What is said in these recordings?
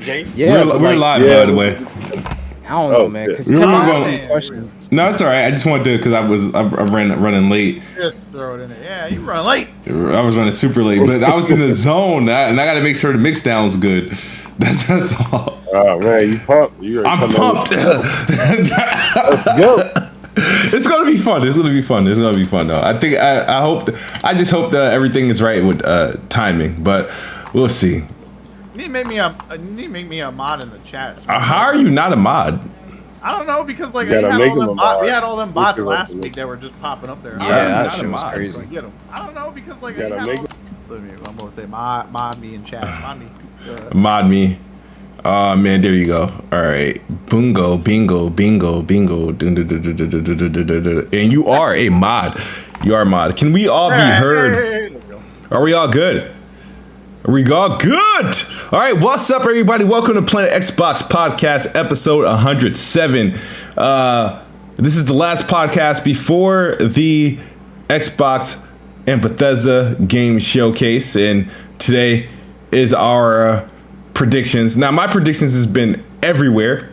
Jay? Yeah, we're live, by the way. I don't know, man. Because questions. No, it's all right. I just wanted to because I ran running late. Just throw it in there. Yeah, you run late. I was running super late, but I was in the zone, and I got to make sure the mix down's good. That's all. Oh man, you pumped? I'm pumped. Let's go. It's gonna be fun. It's gonna be fun though. I think I just hope that everything is right with timing, but we'll see. You need to make me a mod in the chat. How are you not a mod? I don't know because like we had all them bots last week that were just popping up there. Yeah, that shit was crazy. Get them. I don't know because like I'm gonna say mod me in chat. Mod me. Mod me. Oh man, there you go. All right, bingo. And you are a mod. You are a mod. Can we all be heard? Are we all good? Are we all good? All right, what's up, everybody? Welcome to Planet Xbox Podcast, episode 107. This is the last podcast before the Xbox and Bethesda game showcase, and today is our predictions. Now, my predictions has been everywhere,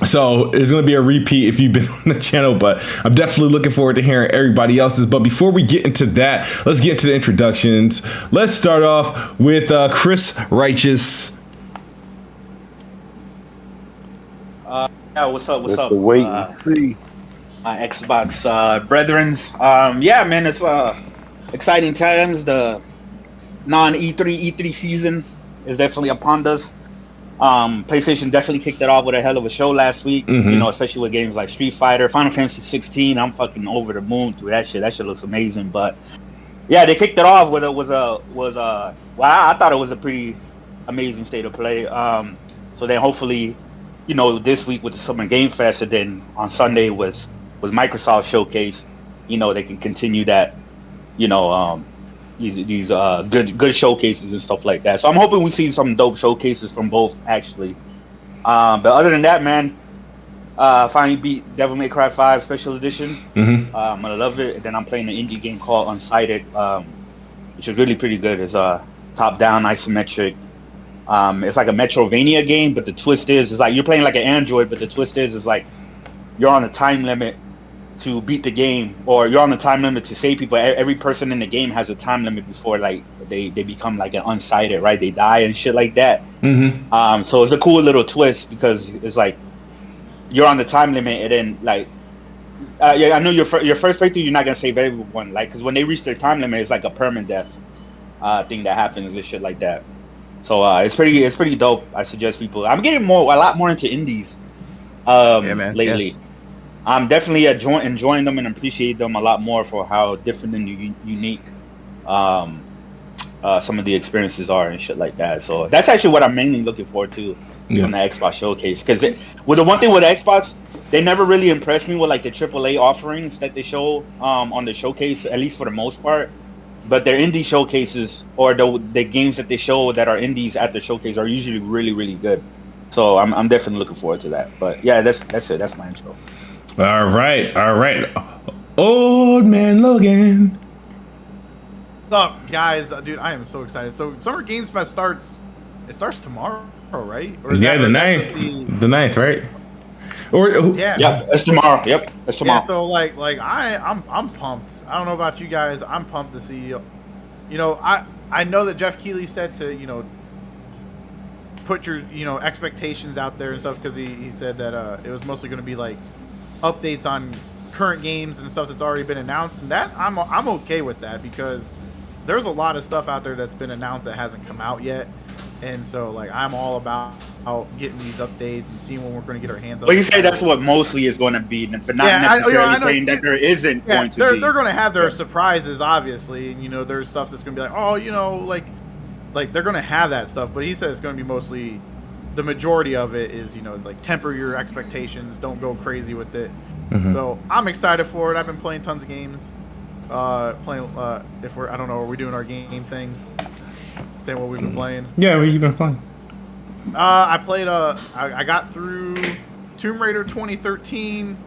so it's going to be a repeat if you've been on the channel, but I'm definitely looking forward to hearing everybody else's. But before we get into that, let's get into the introductions. Let's start off with Chris Righteous. Yeah, what's up? The wait and see. My Xbox brethrens. Yeah, man, it's exciting times. The non-E3 season is definitely upon us. PlayStation definitely kicked it off with a hell of a show last week. Mm-hmm. You know, especially with games like Street Fighter, Final Fantasy 16. I'm fucking over the moon through that shit. That shit looks amazing. But yeah, they kicked it off with well, I thought it was a pretty amazing state of play. So then hopefully, you know, this week with the Summer Game Fest, and then on Sunday was Microsoft Showcase. You know, they can continue that. You know, these good showcases and stuff like that. So I'm hoping we see some dope showcases from both, actually. But other than that, man, finally beat Devil May Cry 5 Special Edition. Mm-hmm. I'm gonna love it. And then I'm playing an indie game called Unsighted, which is really pretty good. It's top-down isometric. It's like a Metrovania game, but the twist is it's like you're playing like an android, but the twist is like you're on a time limit to beat the game, or you're on the time limit to save people. Every person in the game has a time limit before like they become like an unsighted, right? They die and shit like that. Mm-hmm. So it's a cool little twist because it's like you're on the time limit, and then like yeah, I know your first playthrough you're not gonna save everyone, like because when they reach their time limit, it's like a permadeath thing that happens and shit like that. So it's pretty dope. I suggest people. I'm getting a lot more into indies lately. Yeah. I'm definitely enjoying them and appreciate them a lot more for how different and unique some of the experiences are and shit like that. So that's actually what I'm mainly looking forward to on the Xbox showcase. Because with the one thing with Xbox, they never really impressed me with like the AAA offerings that they show on the showcase, at least for the most part. But their indie showcases or the games that they show that are indies at the showcase are usually really, really good. So I'm definitely looking forward to that. But yeah, that's it. That's my intro. All right. Old Man Logan. What's up, guys? Dude, I am so excited. So Summer Games Fest starts tomorrow, right? Or Yeah, the 9th. The 9th, right? Yeah, it's tomorrow. Yep, it's tomorrow. Yeah, so like I'm pumped. I don't know about you guys. I'm pumped to see you know, I know that Jeff Keighley said to, you know, put your, you know, expectations out there and stuff, because he said that it was mostly going to be like updates on current games and stuff that's already been announced, and that I'm okay with that, because there's a lot of stuff out there that's been announced that hasn't come out yet, and so like I'm all about getting these updates and seeing when we're going to get our hands on. Well, you say that's what mostly is going to be, but not necessarily saying that there isn't going to be. They're going to have their surprises, obviously, and you know there's stuff that's going to be like, oh, you know, like they're going to have that stuff, but he said it's going to be mostly. The majority of it is, you know, like temper your expectations, don't go crazy with it. Mm-hmm. So I'm excited for it. I've been playing tons of games. I don't know, are we doing our game things? Saying what we've been playing. Yeah, what you been playing? I played. I got through Tomb Raider 2013,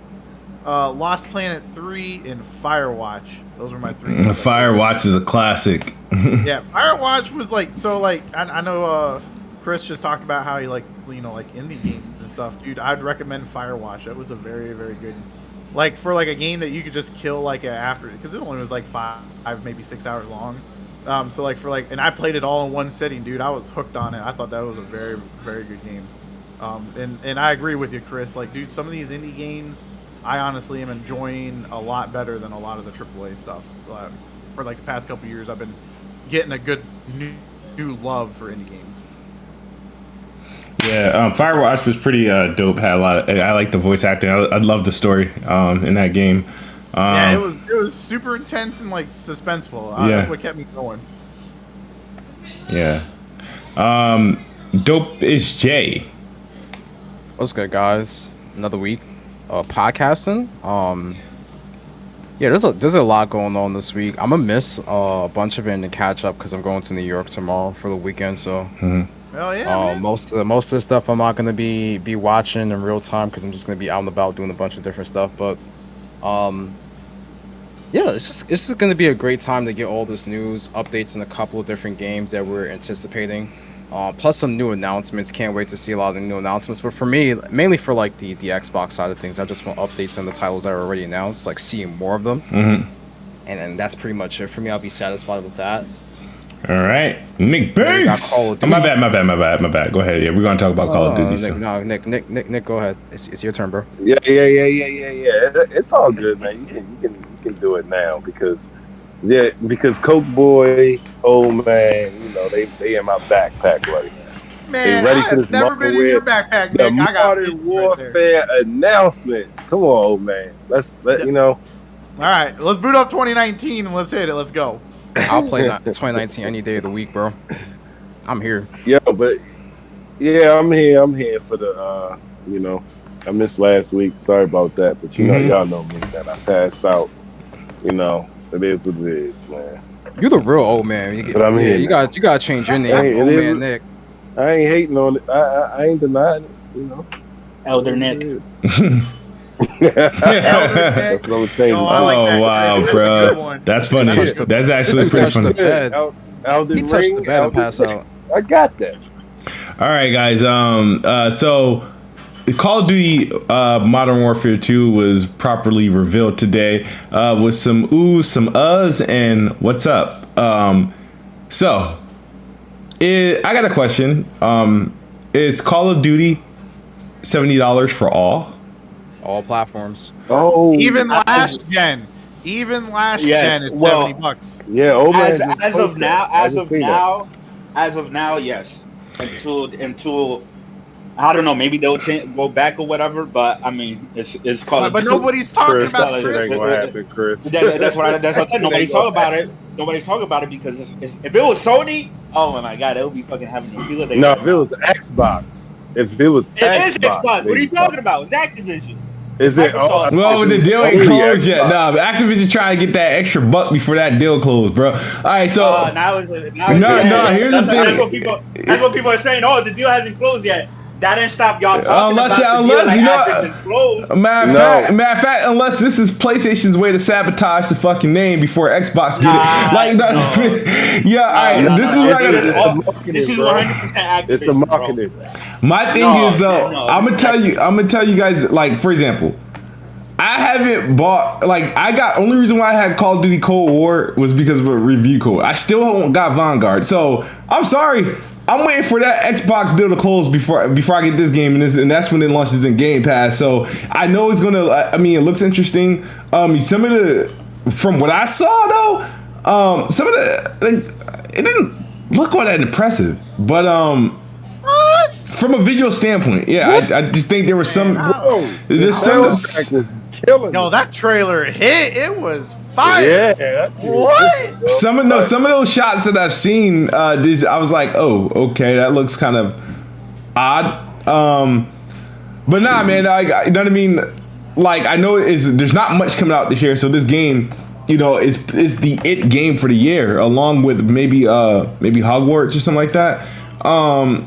Lost Planet 3, and Firewatch. Those were my three. Firewatch is a classic. Yeah, Firewatch was like so. Like I know. Chris just talked about how he like indie games and stuff, dude. I'd recommend Firewatch. That was a very, very good, like for like a game that you could just kill like after, because it only was like 5, maybe 6 hours long. So like and I played it all in one sitting, dude. I was hooked on it. I thought that was a very, very good game. And I agree with you, Chris. Like, dude, some of these indie games, I honestly am enjoying a lot better than a lot of the AAA stuff. For like the past couple years, I've been getting a good new love for indie games. Yeah, Firewatch was pretty dope. Had a lot. I like the voice acting. I love the story in that game. Yeah, it was super intense and like suspenseful. Yeah. That's what kept me going. Yeah. Dope is Jay. What's good, guys? Another week podcasting. Yeah, there's a lot going on this week. I'm gonna miss a bunch of it and catch up because I'm going to New York tomorrow for the weekend. So, Hell yeah, man. most of the stuff I'm not gonna be watching in real time because I'm just gonna be out and about doing a bunch of different stuff. But, yeah, it's just gonna be a great time to get all this news, updates, in a couple of different games that we're anticipating. Plus some new announcements. Can't wait to see a lot of the new announcements. But for me, mainly for like the Xbox side of things, I just want updates on the titles that are already announced, like seeing more of them. And that's pretty much it for me. I'll be satisfied with that. All right, NickBanks. My bad. Go ahead. Yeah, we're gonna talk about Call of Duty. Nick, go ahead. It's your turn, bro. Yeah. It's all good, man. You can do it now because Coke Boy, Ole Man, they in my backpack right now. Man, they ready for this never been in your backpack, the Nick. I got Modern Warfare announcement. Come on, Ole Man. All right, let's boot up 2019 and let's hit it. Let's go. I'll play 2019 any day of the week, bro. I'm here. Yeah, but I'm here for the I missed last week. Sorry about that, but y'all know me that I passed out. It is what it is, man. You're the real old man. You gotta change your name, Old Man Nick. I ain't hating on it. I ain't denying it. Elder Nick. That's what I'm saying. Wow, bro. That's funny. That's actually pretty funny. He touched the bed and passed out. I got that. All right, guys. So Call of Duty Modern Warfare 2 was properly revealed today with some oohs, some uhs, and what's up. So I got a question. Is Call of Duty $70 for all platforms? Oh, even last gen. Even last gen, it's $70. Yeah, as of now, yes. Until I don't know, maybe they'll go back or whatever. But I mean, it's called. But nobody's talking about it, Chris. Ain't gonna happen, Chris. That's what I said. Nobody's talking about it. Nobody's talking about it because if it was Sony, oh my god, it would be fucking having a feel. No, if it was Xbox. If it was Xbox. It is Xbox. What are you talking about? It's Activision. Is it? Well, the deal ain't closed yet. Nah, Activision trying to get that extra buck before that deal closed, bro. All right, so here's the thing. That's what people are saying. Oh, the deal hasn't closed yet. That didn't stop y'all talking unless matter of fact, unless this is PlayStation's way to sabotage the fucking name before Xbox get it. This is 100% Activision. It's the marketing. My thing is, I'm gonna tell you guys, like, for example, I haven't bought, only reason why I had Call of Duty Cold War was because of a review code. I still haven't got Vanguard, so I'm sorry. I'm waiting for that Xbox deal to close before I get this game, and that's when it launches in Game Pass. So I know it's gonna. I mean, it looks interesting. Some of the, from what I saw though, some of the, it didn't look all that impressive. But from a visual standpoint, yeah, I just think there was some. There's some. No, that trailer hit. It was fire. Yeah. What? Some of those shots that I've seen, I was like, oh, okay, that looks kind of odd. But nah, man, you know what I mean? Like, I know there's not much coming out this year, so this game, is the it game for the year, along with maybe Hogwarts or something like that. I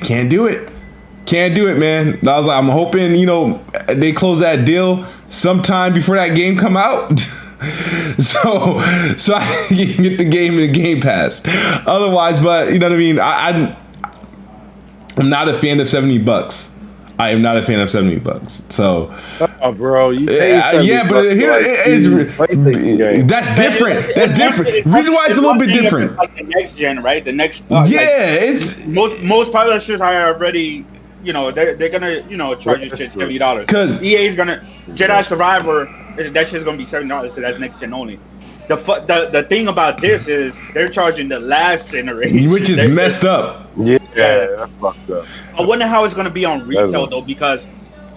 can't do it. Can't do it, man. I was like, I'm hoping, they close that deal sometime before that game come out. so I can get the game in the Game Pass. Otherwise, but you know what I mean. I'm not a fan of $70. I am not a fan of $70. So, oh, bro, you yeah, but here it is. That's different. That's different. Reason why it's a little bit different. It's like the next gen, right? The next. It's most publishers are already. They're gonna charge you shit $70 because EA is gonna Jedi Survivor. That shit's gonna be $70 because that's next gen only. The thing about this is they're charging the last generation, which is messed up. Yeah, that's fucked up. I wonder how it's gonna be on retail though, because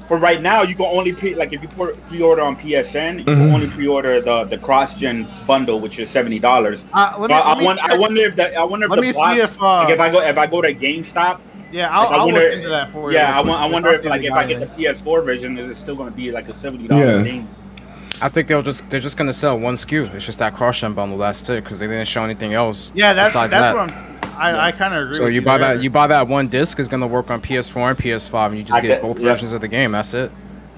for right now you can only if you pre-order on PSN, you can only pre-order the cross-gen bundle, which is $70. I wonder if the box, if I go to GameStop. Yeah, I'll look into that for you. Yeah, I wonder if I get the PS4 version, is it still gonna be like a $70 game? I think they're just gonna sell one SKU. It's just that cross-gen bundle. That's it, because they didn't show anything else. Yeah, that's besides what that. I kind of agree. So you buy that one disc is gonna work on PS4 and PS5, and you just get both versions of the game. That's it.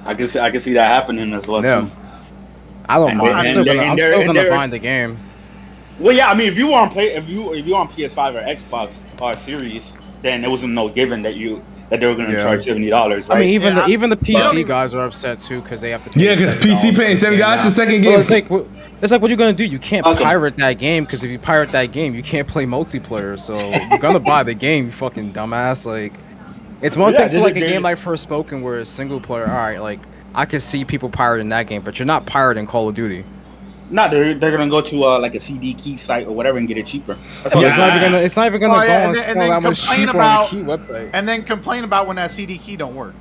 I can see that happening as well. Yeah. Too. I don't mind. I'm still gonna buy the game. Well, yeah, I mean, if you on PS5 or Xbox or Series, then it wasn't no given that they were gonna charge $70. Right? I mean, even the PC guys are upset too because they have to. Pay because PC paying $70. It's the second game. Well, it's like what are you gonna do? You can't pirate that game, because if you pirate that game, you can't play multiplayer. So you're gonna buy the game, you fucking dumbass. Like, it's one thing for like a game like Forspoken where it's single player. All right, like I can see people pirating that game, but you're not pirating Call of Duty. No, they're gonna go to like a CD key site or whatever and get it cheaper. It's not even gonna go on sale that much cheaper on the key website. And then complain about when that CD key don't work.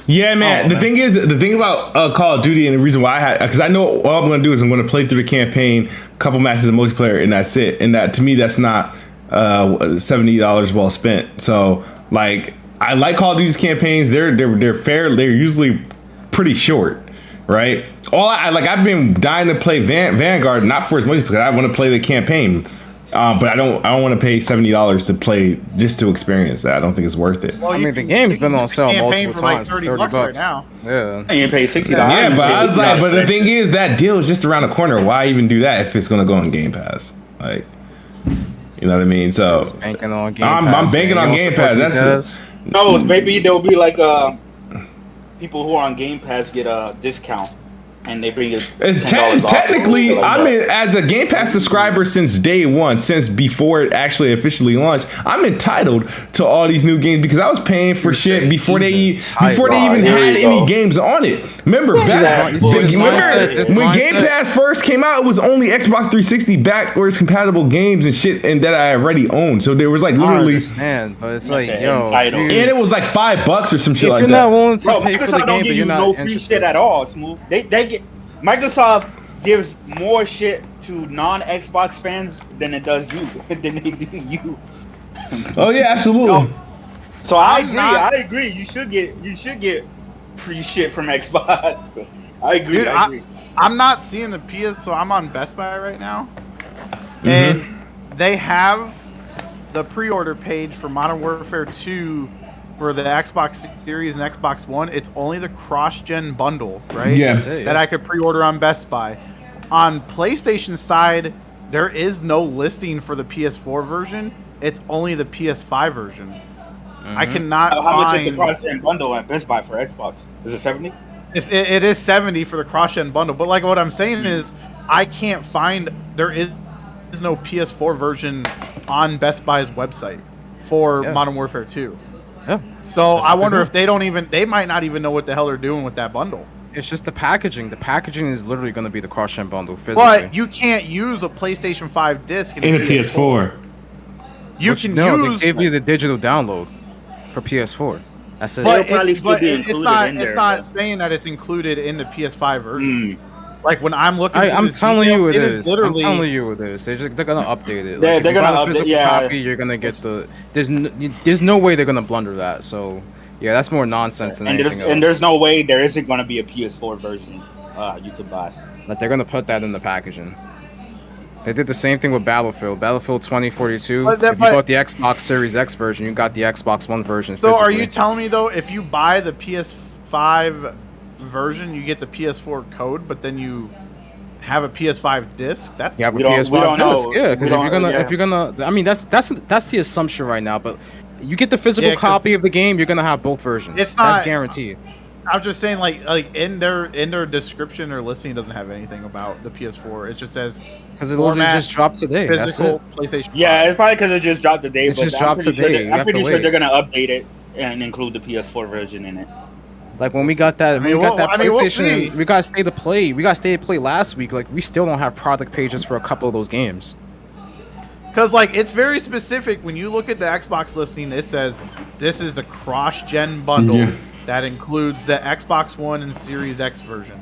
Yeah, man. The thing about Call of Duty, and the reason why because I know all I'm gonna do is I'm gonna play through the campaign, a couple matches of multiplayer, and that's it. And that, to me, that's not $70 well spent. So like, I like Call of Duty's campaigns. They're fair. They're usually pretty short. Right. I've been dying to play Vanguard, not for its money, because I want to play the campaign, but I don't want to pay $70 to play just to experience that. I don't think it's worth it. Well, I mean, the game's been on sale multiple times. Like $30 right now. Yeah. And you pay $60. Yeah, but I was like, but the thing is, that deal is just around the corner. Why even do that if it's gonna go on Game Pass? Like, you know what I mean? So banking on Game Pass. I'm banking on Game Pass. No, maybe there'll be like people who are on Game Pass get a discount, and they bring it. Technically, I'm as a Game Pass subscriber since day one, since before it actually officially launched. I'm entitled to all these new games because I was paying for shit before they even had any games on it. Remember, when Game Pass first came out, it was only Xbox 360 backwards compatible games and shit, and that I already owned. So there was like literally. I understand, but it's like, yo, and it was like $5 or some shit like that. If you're not willing to pay for the game, but you're not no free shit at all. Smooth. Microsoft gives more shit to non-Xbox fans than it does you. Than they do you. Oh yeah, absolutely. So I agree. You should get free shit from Xbox. I agree. Dude, I agree. I'm not seeing the PS, so I'm on Best Buy right now, and they have the pre-order page for Modern Warfare 2 for the Xbox Series and Xbox One. It's only the cross-gen bundle, right? Yes. That I could pre-order on Best Buy. On PlayStation side, there is no listing for the PS4 version. It's only the PS5 version. I cannot find... How much is the cross-gen bundle at Best Buy for Xbox? Is it 70? It is 70 for the cross-gen bundle. But like what I'm saying is, I can't find... There is no PS4 version on Best Buy's website for Modern Warfare 2. Yeah. So I wonder if they might not even know what the hell they're doing with that bundle. It's just the packaging. The packaging is literally going to be the cross-gen bundle physically. But you can't use a PlayStation 5 disc in a PS4. They gave you the digital download for PS4. That's it. But it's not saying that it's included in the PS5 version. Like when I'm looking, I'm telling you it is. I'm telling you it is. They're gonna update it. Like, they're gonna update. Yeah, copy, you're gonna get the. There's no way they're gonna blunder that. So yeah, that's more nonsense than anything else. And there's no way there isn't gonna be a PS4 version you could buy. But they're gonna put that in the packaging. They did the same thing with Battlefield 2042. If you bought the Xbox Series X version, you got the Xbox One version. So are you telling me though, if you buy the PS5 version, you get the PS4 code, but then you have a PS5 disc. That's Yeah, but We don't PS5 know. disc. Yeah, because We if you're gonna, I mean, that's the assumption right now. But you get the physical Yeah, 'cause copy of the game, you're gonna have both versions. It's That's not- guaranteed. I'm just saying, like in their description or listing, it doesn't have anything about the PS4. It just says Because it literally format, just dropped today. That's physical it. PlayStation 5. Yeah, it's probably because it just dropped today. It but just I'm dropped pretty today. Sure You I'm have to pretty sure wait. they're gonna update it and include the PS4 version in it. Like when we got that, we'll PlayStation, see. we got State of Play. We got State of Play last week. Like we still don't have product pages for a couple of those games. Because like it's very specific. When you look at the Xbox listing, it says this is a cross-gen bundle Yeah. that includes the Xbox One and Series X version.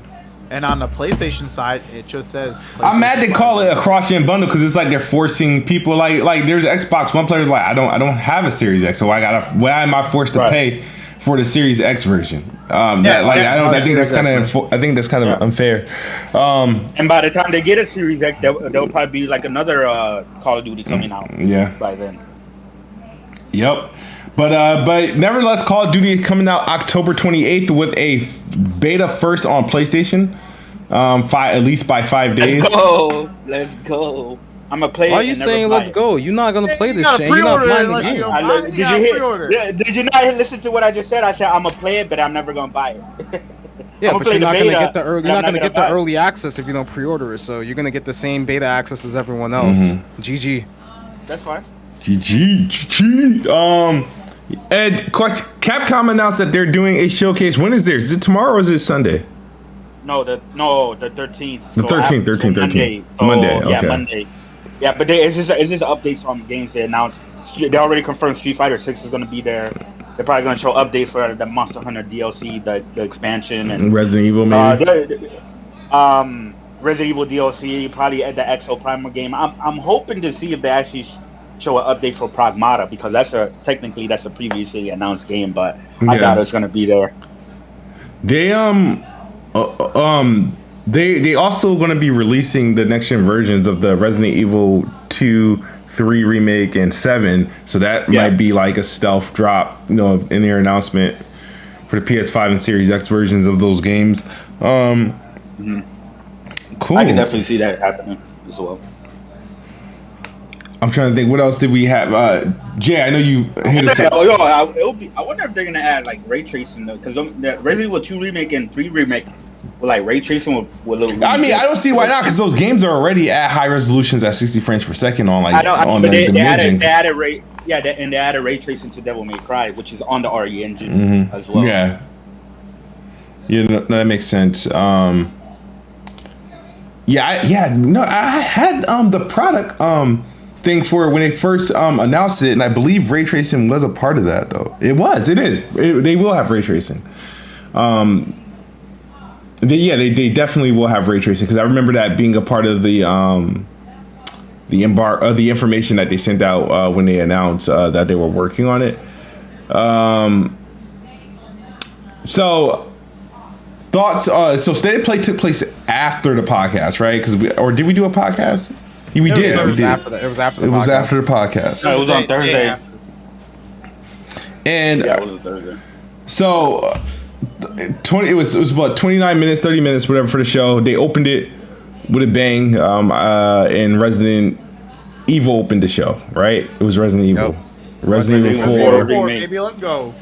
And on the PlayStation side, it just says. I'm mad they PlayStation call 5. it a cross-gen bundle because it's like they're forcing people like there's Xbox One players like I don't have a Series X, so why am I forced to Right. pay for the Series X version? I think that's kind of unfair. And by the time they get a Series X, there'll probably be like another Call of Duty coming out. Yeah. By then. Yep. But nevertheless, Call of Duty coming out October 28th with a beta first on PlayStation. At least by 5 days. Let's go. I'm gonna play. Why are it you and never saying buy let's it. go? You're not gonna play You this gotta shit. You're not pre-order it playing the unless you game. don't I buy it. did You you gotta hear? pre-order. Did you not listen to what I just said? I said I'm gonna play it, but I'm never gonna buy it. Yeah, I'ma but play you're the not gonna beta, get the early. but You're I'm not gonna get the buy it. early access if you don't pre-order it. So you're gonna get the same beta access as everyone else. GG. That's fine. GG. Ed, question. Capcom announced that they're doing a showcase. When is theirs? Is it tomorrow or is it Sunday? No, the 13th. The 13th, 13th. Monday. Monday, Yeah, okay. Monday. Yeah, but it's just updates on games they announced. They already confirmed Street Fighter 6 is going to be there. They're probably going to show updates for the Monster Hunter DLC, the expansion, and Resident Evil, maybe. Resident Evil DLC, probably at the Exo Primer game. I'm hoping to see if they actually show an update for Pragmata, because that's a previously announced game, but I Yeah. doubt it's going to be there. They they also going to be releasing the next gen versions of the Resident Evil 2, 3 remake and 7. So that might be like a stealth drop, in their announcement for the PS5 and Series X versions of those games. Cool. I can definitely see that happening as well. I'm trying to think, what else did we have? Jay, I know you hit us up. I wonder if they're gonna add like ray tracing though, because Resident Evil 2 remake and 3 remake with like ray tracing with little. I mean, I don't see why not, because those games are already at high resolutions at 60 frames per second on the mid-gen. They added ray, and they added ray tracing to Devil May Cry, which is on the RE engine as well. Yeah, that makes sense. I had the product thing for it when they first announced it, and I believe ray tracing was a part of that though. It is. They will have ray tracing. They definitely will have ray tracing, because I remember that being a part of the information that they sent out when they announced that they were working on it. So thoughts. So State of Play took place after the podcast, right? Or did we do a podcast? We did. It was after the podcast. It was after the podcast. No, it was on Thursday. And Yeah, it was on Thursday. so 20. It was about 29 minutes, 30 minutes, whatever, for the show. They opened it with a bang. And Resident Evil opened the show, right? It was Resident Evil. Yep. Resident Evil 4. Baby, let's go.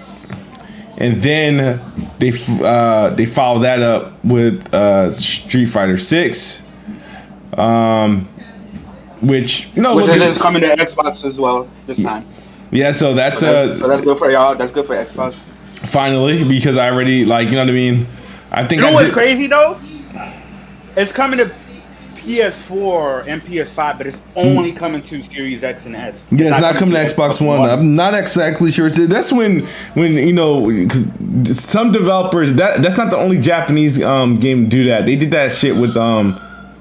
And then they followed that up with Street Fighter 6. Which is coming to Xbox as well this time. Yeah, so that's So that's good for y'all. That's good for Xbox. finally, because I already you know what I mean. I think You know what's crazy though? It's coming to PS4 and PS5, but it's only coming to Series X and S. Yeah, it's not coming to Xbox One. I'm not exactly sure. That's when 'cause some developers that's not the only Japanese game to do that. They did that shit with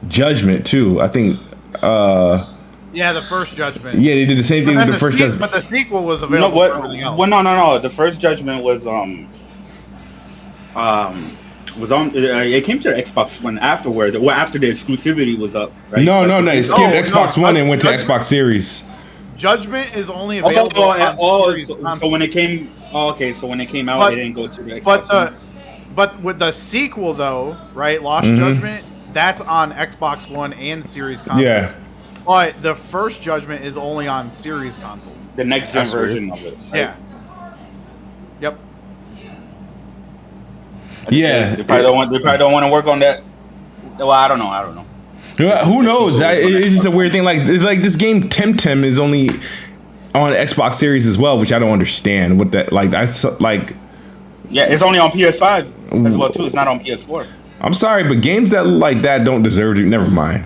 Judgment too. I think. Yeah, the first Judgment. Yeah, they did the same thing with the first Judgment. But the sequel was You know available what? for everything else. Well, no. The first Judgment was on. It came to the Xbox One afterward. Well, after the exclusivity was up. Right? No. It skipped Xbox One and went to Judgment- Xbox Series. Judgment is only available on Series So when it came, so when it came out, But- it didn't go to the Xbox But One. But with the sequel, though, right, Lost Judgment, that's on Xbox One and Series consoles. Yeah. But the first Judgment is only on Series console. The next gen version of it. Right? Yeah. Yep. Yeah. They probably don't want to work on that. Well, I don't know. Who knows? It's just a weird thing. Like this game Temtem is only on Xbox Series as well, which I don't understand. What that like? Yeah, it's only on PS5 as well too. It's not on PS4. I'm sorry, but games that like that don't deserve to. Never mind.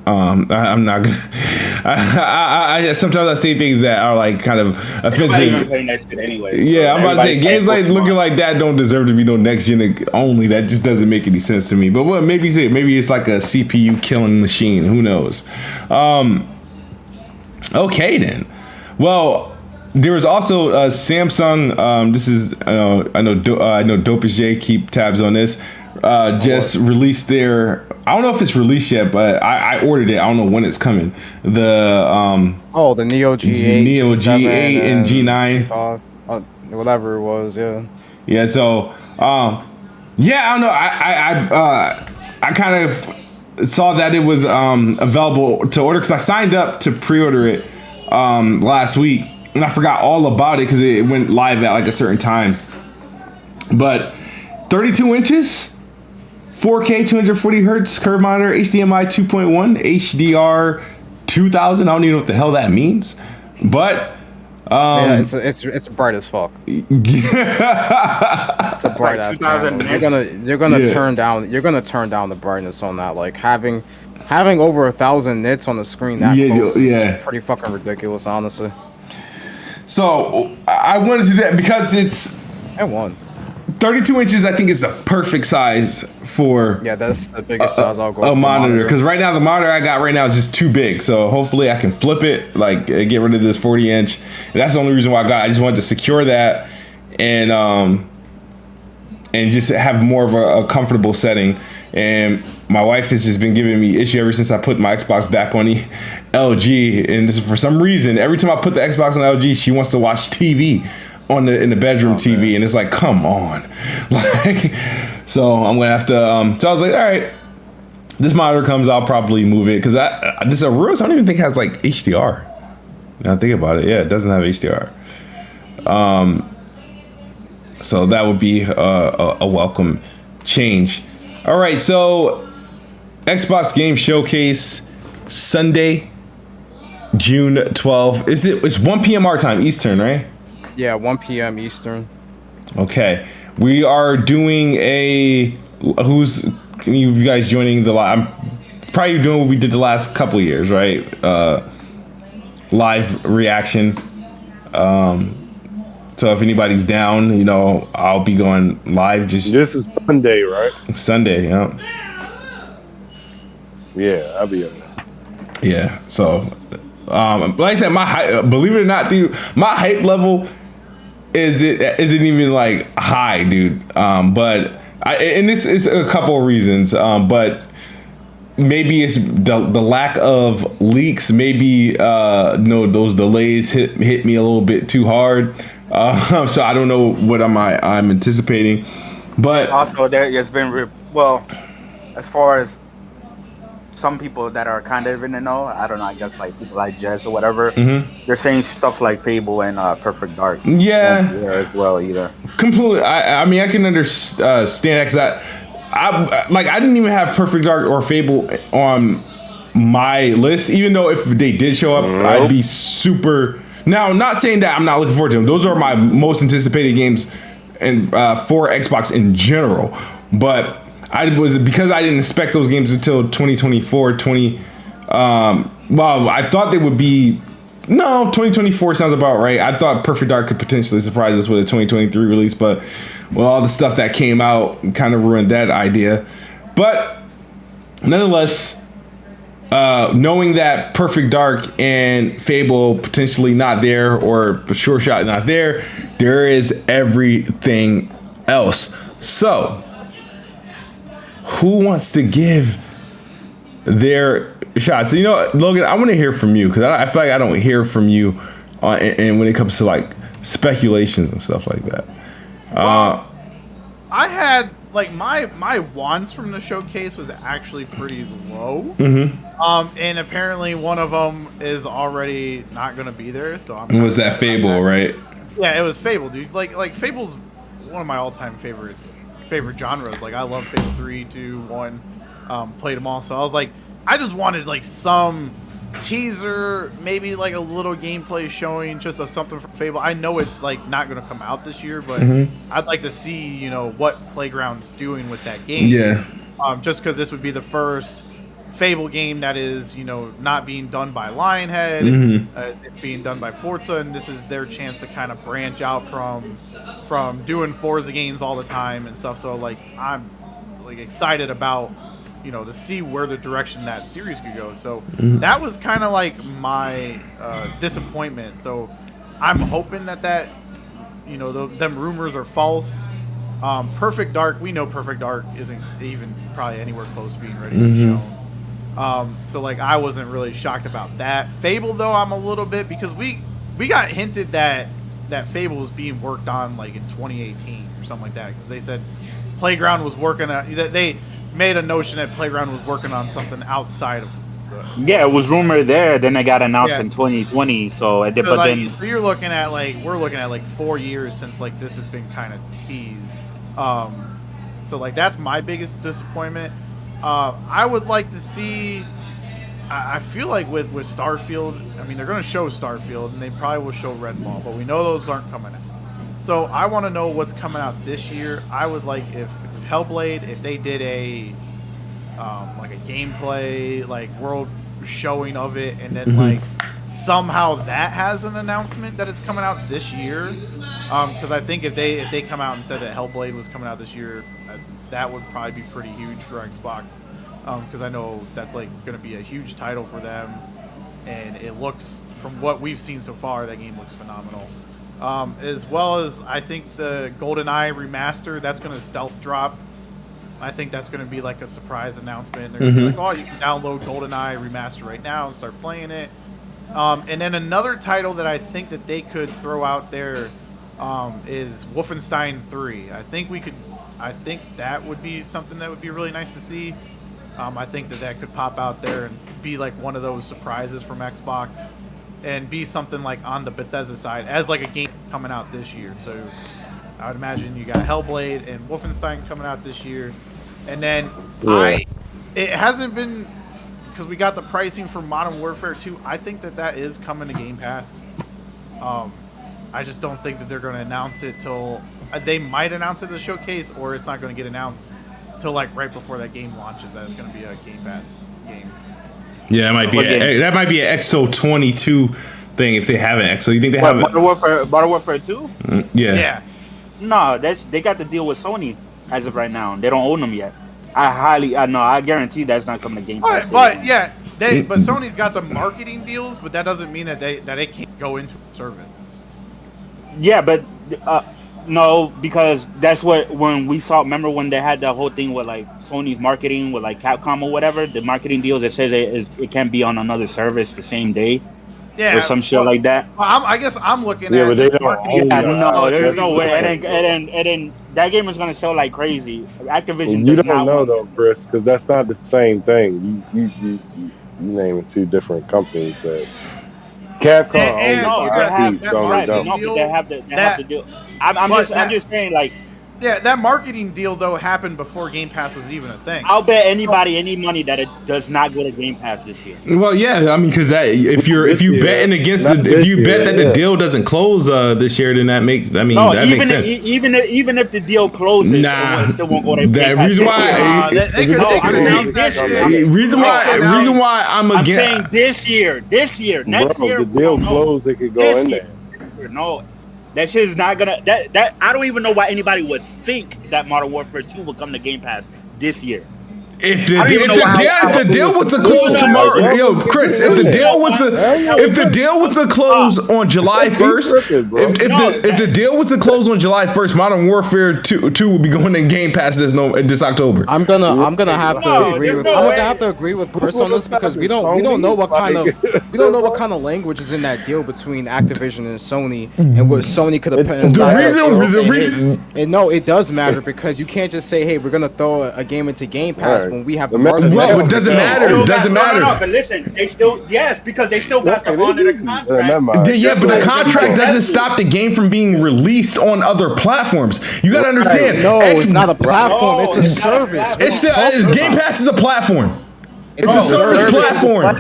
I'm not gonna. I sometimes I say things that are like kind of offensive. Even playing that shit anyway. Yeah, I'm about to say games like looking like that don't deserve to be no next gen only. That just doesn't make any sense to me. But what maybe it's like a CPU killing machine. Who knows? Okay then. Well, there was also Samsung. This is I know Dope as J keep tabs on this. Just released their. I don't know if it's released yet, but I ordered it. I don't know when it's coming. The the Neo G8, Neo G8 and G9, G5, whatever it was. Yeah. Yeah. So yeah, I don't know. I kind of saw that it was available to order because I signed up to pre-order it last week, and I forgot all about it because it went live at like a certain time. But 32 inches. 4K 240 hertz curved monitor, HDMI 2.1, HDR 2000. I don't even know what the hell that means, but yeah, it's bright as fuck. It's a bright ass panel. You're gonna turn down the brightness on that. Like having over 1,000 nits on the screen that close is pretty fucking ridiculous, honestly. So I wanted to do that because it's 32 inches. I think is the perfect size for that's the biggest size I'll go a monitor because right now the monitor I got right now is just too big, so hopefully I can flip it, like get rid of this 40 inch. And that's the only reason why I just wanted to secure that and just have more of a comfortable setting. And my wife has just been giving me issue ever since I put my Xbox back on the LG, and this is for some reason every time I put the Xbox on LG she wants to watch TV in the bedroom TV, and it's like, come on, like. So I'm gonna have to. So I was like, all right, this monitor comes, I'll probably move it because this Aurora I don't even think has like HDR. Now I think about it, it doesn't have HDR. So that would be a welcome change. All right, so Xbox Game Showcase Sunday, June 12th. It's 1 p.m. our time, Eastern, right? Yeah, 1 p.m. Eastern. Okay. We are doing who's any of you guys joining the live? I'm probably doing what we did the last couple of years, right? Live reaction. So if anybody's down, I'll be going live. This is Sunday, right? Sunday, yeah. Yeah, I'll be on there. Yeah. So, like I said, my hype, believe it or not, dude, my hype level isn't even like high, dude. But and this is a couple of reasons. But maybe it's the lack of leaks. Maybe those delays hit me a little bit too hard. So I don't know what I'm anticipating. But also there's been as far as some people that are kind of in the know, I don't know, I guess like people like Jess or whatever, they're saying stuff like Fable and Perfect Dark. Yeah. As well either. Completely. I mean, I can understand that because I didn't even have Perfect Dark or Fable on my list, even though if they did show up, I'd be super. Now, not saying that I'm not looking forward to them. Those are my most anticipated games and for Xbox in general, but because I didn't expect those games until 2024, I thought they would be, 2024 sounds about right. I thought Perfect Dark could potentially surprise us with a 2023 release, but all the stuff that came out kind of ruined that idea. But nonetheless, knowing that Perfect Dark and Fable potentially not there, or Sure Shot not there, there is everything else. So who wants to give their shots? So, Logan, I want to hear from you because I feel like I don't hear from you and when it comes to like speculations and stuff like that. Well, I had like my wants from the showcase was actually pretty low. And apparently one of them is already not gonna be there. So I'm. Was that Fable, right? Yeah, it was Fable, dude. Like Fable's one of my all-time favorite genres. Like I love Fable 3, 2, 1. Played them all. So I was like, I just wanted like some teaser, maybe like a little gameplay showing just of something from Fable. I know it's like not going to come out this year, but I'd like to see, you know, what Playground's doing with that game. Yeah. Just because this would be the first Fable game that is, you know, not being done by Lionhead, it's being done by Forza, and this is their chance to kind of branch out from doing Forza games all the time and stuff. So like I'm like excited about, you know, to see where the direction that series could go. So that was kind of like my disappointment. So I'm hoping that you know, them rumors are false. Perfect Dark, we know Perfect Dark isn't even probably anywhere close to being ready to be shown. So like I wasn't really shocked about that. Fable though, I'm a little bit, because we got hinted that Fable was being worked on like in 2018 or something like that, because they said Playground was working at, they made a notion that Playground was working on something outside of. Yeah, it was rumored there. Then it got announced in 2020. So it did. So, But like, then so you're looking at we're looking at like 4 years since like this has been kind of teased. So like that's my biggest disappointment. I would like to see. I feel like with Starfield, I mean they're going to show Starfield and they probably will show Redfall, but we know those aren't coming out. So I want to know what's coming out this year. I would like if Hellblade, if they did a like a gameplay like world showing of it, and then like somehow that has an announcement that it's coming out this year. Because I think if they come out and said that Hellblade was coming out this year, that would probably be pretty huge for Xbox. Because I know that's like going to be a huge title for them, and it looks, from what we've seen so far, that game looks phenomenal. As well as I think the GoldenEye remaster, that's going to stealth drop. I think that's going to be like a surprise announcement. They're going to be like, oh, you can download GoldenEye remaster right now and start playing it. And then another title that I think that they could throw out there is Wolfenstein 3. I think that would be something that would be really nice to see. I think that could pop out there and be like one of those surprises from Xbox, and be something like on the Bethesda side as like a game coming out this year. So I would imagine you got Hellblade and Wolfenstein coming out this year, and then it hasn't been, because we got the pricing for Modern Warfare 2. I think that is coming to Game Pass. I just don't think that they're going to announce it till they might announce it at the showcase, or it's not going to get announced till like right before that game launches. That it's going to be a Game Pass game. Yeah, that might be an EXO 22 thing if they have an EXO. You think they have Modern Warfare 2? Yeah. No, they got the deal with Sony as of right now. They don't own them yet. I guarantee that's not coming to Game Pass. But Sony's got the marketing deals, but that doesn't mean that they can't go into a service. Yeah, but no, because that's when we saw. Remember when they had that whole thing with like Sony's marketing with like Capcom or whatever, the marketing deal that says it can't be on another service the same day. Yeah, or some shit like that. I guess I'm looking at. Yeah, but they don't. No, there's no way. And that game is gonna sell like crazy. Activision. You don't know though, Chris, because that's not the same thing. You naming two different companies that Capcom. They have the deal. I'm just saying, like. Yeah, that marketing deal though happened before Game Pass was even a thing. I'll bet anybody any money that it does not go to Game Pass this year. Well, yeah, I mean, because if you betting against if you bet that the deal doesn't close this year, then that makes that makes sense. Even if the deal closes, it still won't go to Game Pass. Reason why I'm saying this year, next year, the deal closed, it could go in there. No. That shit is not gonna. That I don't even know why anybody would think that Modern Warfare 2 will come to Game Pass this year. If the deal was to close tomorrow, yo, Chris, if the deal was to close on July 1st, if the deal was to close on July 1st, Modern Warfare 2 would be going in Game Pass this October. I'm gonna have to agree with Chris on this because we don't know what kind of language is in that deal between Activision and Sony and what Sony could have put inside. And no, it does matter because you can't just say, hey, we're gonna throw a game into Game Pass when we have the market. Well, it doesn't matter. It doesn't matter. No, but listen, they still because they still got to honor the contract. Yeah, but the contract doesn't stop the game from being released on other platforms. You gotta understand. No, it's not a platform. It's a service. Game Pass is a platform. It's a service platform.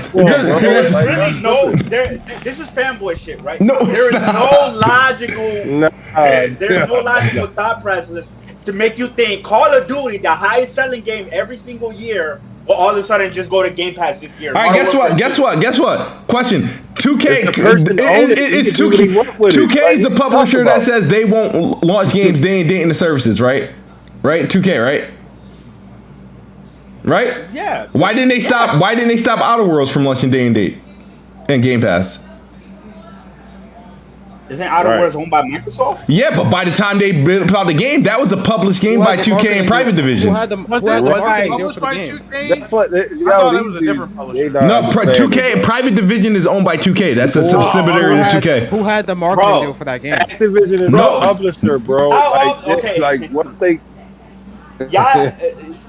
This is fanboy shit, right? No, there is no logical thought process to make you think Call of Duty, the highest selling game every single year, will all of a sudden just go to Game Pass this year. All right, guess what? Question: 2K. It's 2K. 2K is the publisher that says they won't launch games they ain't dating the services, right? Right? 2K, right? Right? Yeah. Why didn't they stop? Why didn't they stop Outer Worlds from launching day and date and Game Pass? Isn't Outer Worlds owned by Microsoft? Yeah, but by the time they put out the game, that was a published game by 2K and Private Division. Was it published by 2K? That's what I thought it was a different publisher. No, 2K Private Division is owned by 2K. That's a subsidiary of 2K. Who had the marketing deal for that game? Activision is no publisher, bro. What's they? Yeah,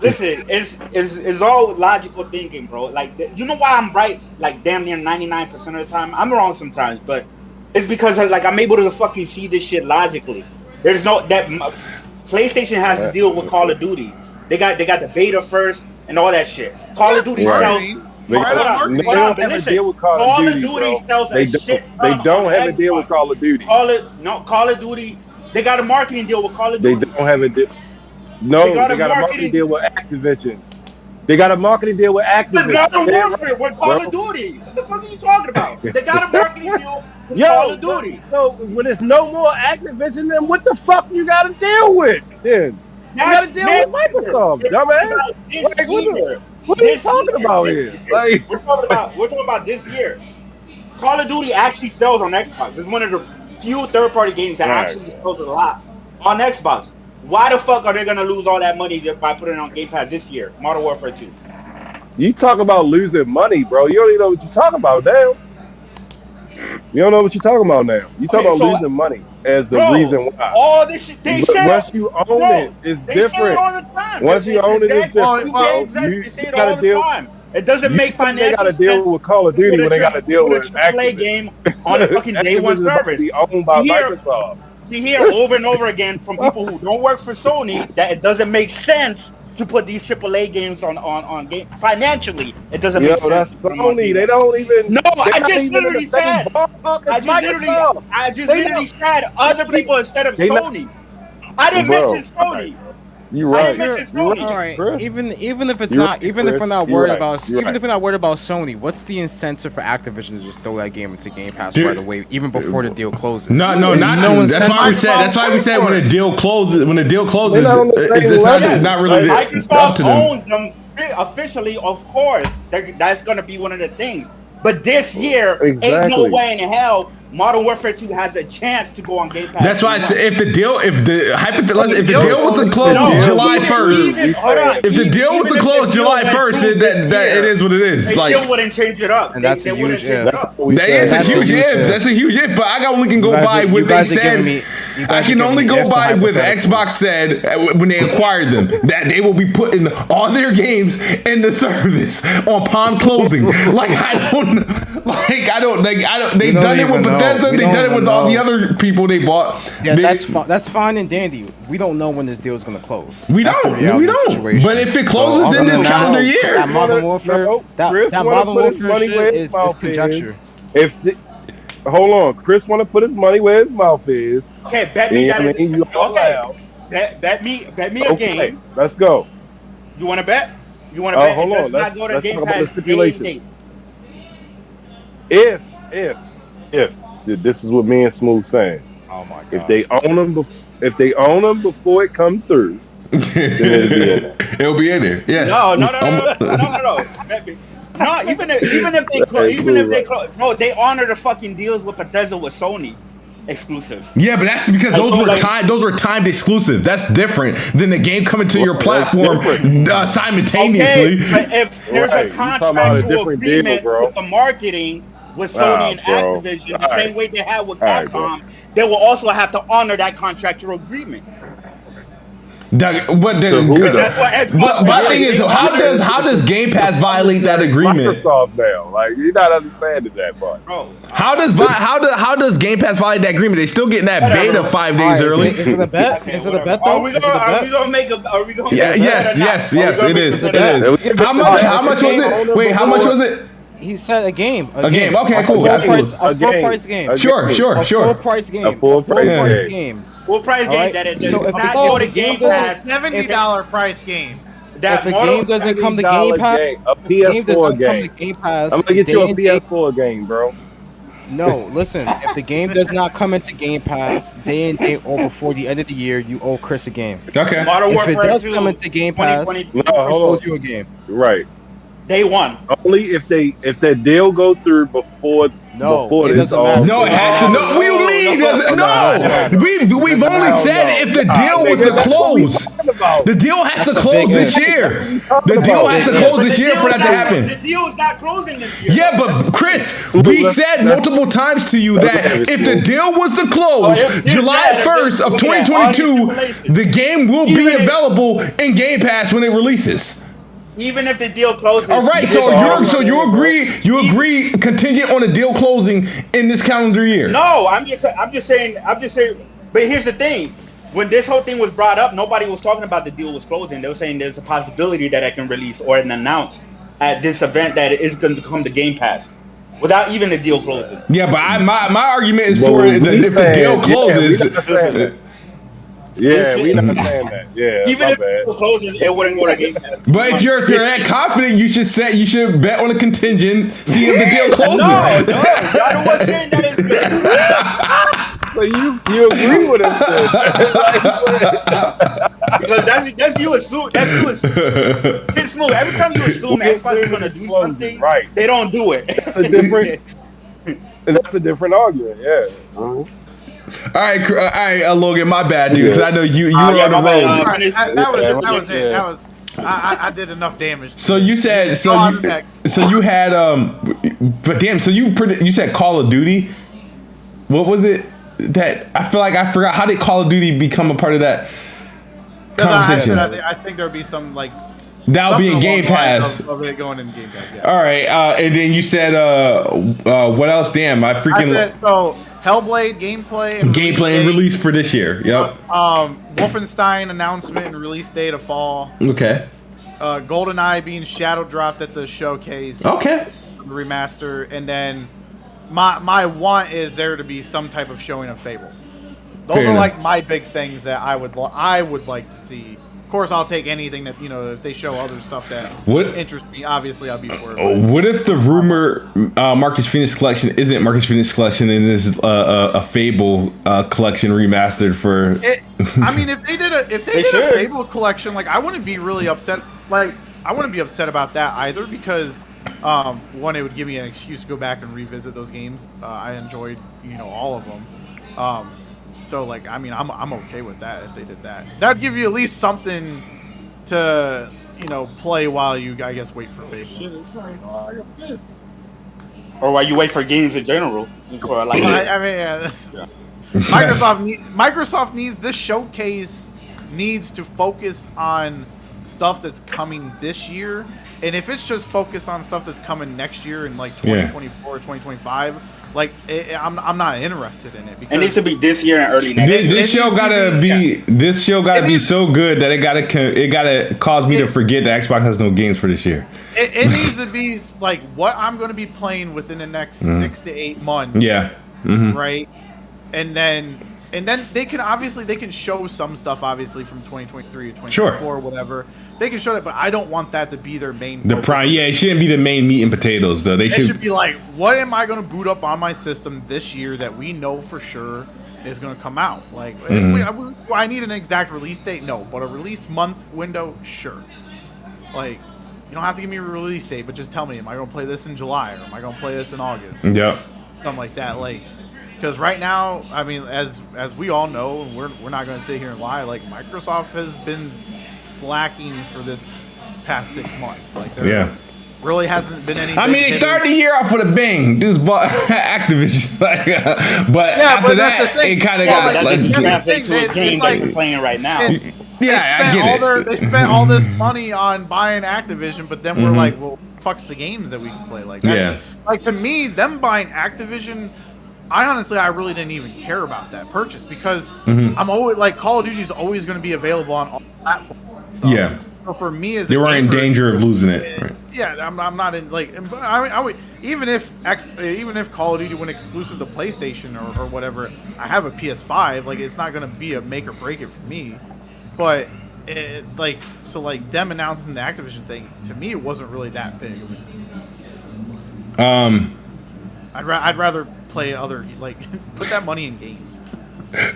listen, it's all logical thinking, bro. Like, you know why I'm right? Like, damn near 99% of the time. I'm wrong sometimes, but it's because like I'm able to fucking see this shit logically. There's no that PlayStation has to deal with Call of Duty. They got the beta first and all that shit. Call of Duty sells. Call of Duty sells a shit. They don't have a deal with Call of Duty. Call of Duty. They got a marketing deal with Call of Duty. They don't have a deal. No, they got a marketing deal with Activision. They got a marketing deal with Activision. Modern Warfare with Call of Duty. What the fuck are you talking about? They got a marketing deal with Call of Duty. So when there's no more Activision, then what the fuck you got to deal with? Then you got to deal with Microsoft, dumbass. What are you talking about here? Like we're talking about this year. Call of Duty actually sells on Xbox. It's one of the few third-party games that actually sells a lot on Xbox. Why the fuck are they gonna lose all that money by putting it on Game Pass this year? Modern Warfare 2. You talk about losing money, bro. You don't even know what you're talking about now. You don't know what you're talking about now. You talk about losing money as the reason why. All this shit they say. Once you own it, it's different. Say it all the time. Once you own it, it's different. They say it all the time. It doesn't make financial sense. They got to deal with Call of Duty when they got to deal with Activision game on a fucking day one service. Owned by Microsoft. You hear over and over again from people who don't work for Sony that it doesn't make sense to put these AAA games on game financially. It doesn't make sense. That's Sony. They don't even. No, I just literally said. I just literally said other people instead of Sony. I didn't mention Sony. You're right. All right. Even if we're not worried about Sony, what's the incentive for Activision to just throw that game into Game Pass right away, even before the deal closes? That's why we said when the deal closes, it's not really up to them. Microsoft owns them officially, of course. That's gonna be one of the things. But this year, ain't no way in hell Modern Warfare 2 has a chance to go on Game Pass. That's why I said if the deal was to close July 1st, if the deal was to close July 1st, it is what it is. They still wouldn't change it up. And that's a huge if. That is a huge if. That's a huge if. But I only can go by what they said. I can only go by what Xbox said when they acquired them, that they will be putting all their games in the service upon closing. They've done it with Bethesda. They've done it with all the other people they bought. Yeah, that's fine and dandy. We don't know when this deal is going to close. We don't. But if it closes in this calendar year, that Modern Warfare, is conjecture. Hold on, Chris want to put his money where his mouth is. Okay, bet me that. Bet me a game. Let's go. You want to bet? You want to bet? Hold on. Let's go to Game Pass. If this is what me and Smooth saying. Oh my god. If they own them before it comes through, It'll be in there. Yeah. No. No, even if they close, no, they honor the fucking deals with Bethesda with Sony exclusive. Yeah, but that's because those were timed exclusive. That's different than the game coming to your platform simultaneously. Okay, but if there's a contractual agreement with the marketing with Sony and Activision, the same way they had with Capcom, they will also have to honor that contractual agreement. My thing is, how does Game Pass violate that agreement? Microsoft now, like you're not understanding that part. Bro, how does Game Pass violate that agreement? They still getting that beta 5 days early. Is it a bet? Okay, is it a bet though? Are we gonna make a? Are we gonna? Yeah, yes, it is. How much was it? Wait, how much was it? He said a game. A game. Okay, cool. A full price game. Sure. A full price game. A full price game. Full price game that it does so if not go to Game Pass. $70 price game. If a game doesn't come to Game Pass, a PS4 game. I'm gonna get you a PS4 game, bro. No, listen. If the game does not come into Game Pass day and date or before the end of the year, you owe Chris a game. Okay. If it does come into Game Pass, Chris owes you a game. Right. Day one. Only if that deal go through before. No, before it doesn't matter. No, it has to. No, we mean no. We've only said if the deal was to close. The deal has to close this year. The deal has to close this year for that to happen. The deal is not closing this year. Yeah, but Chris, we said multiple times to you that if the deal was to close July 1st of 2022, the game will be available in Game Pass when it releases. Even if the deal closes. All right, so you agree contingent on the deal closing in this calendar year. No, I'm just saying. But here's the thing: when this whole thing was brought up, nobody was talking about the deal was closing. They were saying there's a possibility that I can release or announce at this event that it is going to come to Game Pass without even the deal closing. Yeah, but my argument is if the deal closes. Yeah, we not saying that. Yeah, even if it closes, it wouldn't go to Game Pass. But if you're that confident, you should bet on a contingent, see if the deal closes. No, y'all don't want saying that it's good. So you agree with us? Because that's you assume. It's smooth. Every time you assume Xbox is gonna do something, right? They don't do it. That's a different argument. Yeah. All right, Logan. My bad, dude. Because I know you were on the road. That was it. I did enough damage. So you said you had but damn. So you said Call of Duty. What was it that I feel like I forgot? How did Call of Duty become a part of that conversation? I think there'll be some like. That'll be in Game Pass. Of it going in Game Pass. Yeah. All right, and then you said what else? Damn, I said so. Hellblade gameplay and release for this year. Yep. Wolfenstein announcement and release date of fall. Okay. GoldenEye being shadow dropped at the showcase. Okay. Remaster, and then my want is there to be some type of showing of Fable. Those are like my big things that I would like to see. Of course, I'll take anything that if they show other stuff that interests me. Obviously, I'll be for it. What if the rumor Marcus Phoenix collection isn't Marcus Phoenix collection and is a Fable collection remastered for? I mean, if they did a Fable collection, like I wouldn't be really upset. Like I wouldn't be upset about that either because one, it would give me an excuse to go back and revisit those games. I enjoyed all of them. So like I mean I'm okay with that if they did that. That'd give you at least something to play while you I guess wait for Fable. Or while you wait for games in general. For like Microsoft needs this showcase needs to focus on stuff that's coming this year, and if it's just focused on stuff that's coming next year in like 2024 or 2025. Like I'm not interested in it. Because it needs to be this year and early next year. This show gotta be so good that it gotta cause me to forget that Xbox has no games for this year. It needs to be like what I'm going to be playing within the next 6 to 8 months. Yeah. Right. And then they can show some stuff obviously from 2023 to 2024 whatever. They can show that, but I don't want that to be their main focus. It shouldn't be the main meat and potatoes though. They should be like, what am I going to boot up on my system this year that we know for sure is going to come out. Like, I need an exact release date? No, but a release month window, sure. Like, you don't have to give me a release date, but just tell me, am I going to play this in July or am I going to play this in August? Yep. Something like that. Like, because right now, I mean, as we all know, and we're not going to sit here and lie. Like, Microsoft has been slacking for this past 6 months. Like, really hasn't been any. I mean, they started the year off with a bang. Dudes bought Activision, but after that, it kind of got that like. doesn't translate to a game that you're playing right now. I get it. They spent all this money on buying Activision, but then we're like, well, fuck's the games that we can play? Like, like to me, them buying Activision, I really didn't even care about that purchase because I'm always like Call of Duty is always going to be available on all platforms. So, so for me, as they were in danger of losing it. Right. Yeah, I'm not in like. I would even if Call of Duty went exclusive to PlayStation or whatever. I have a PS5. Like, it's not going to be a make or break it for me. But them announcing the Activision thing, to me, it wasn't really that big. I'd rather play other, like, put that money in games.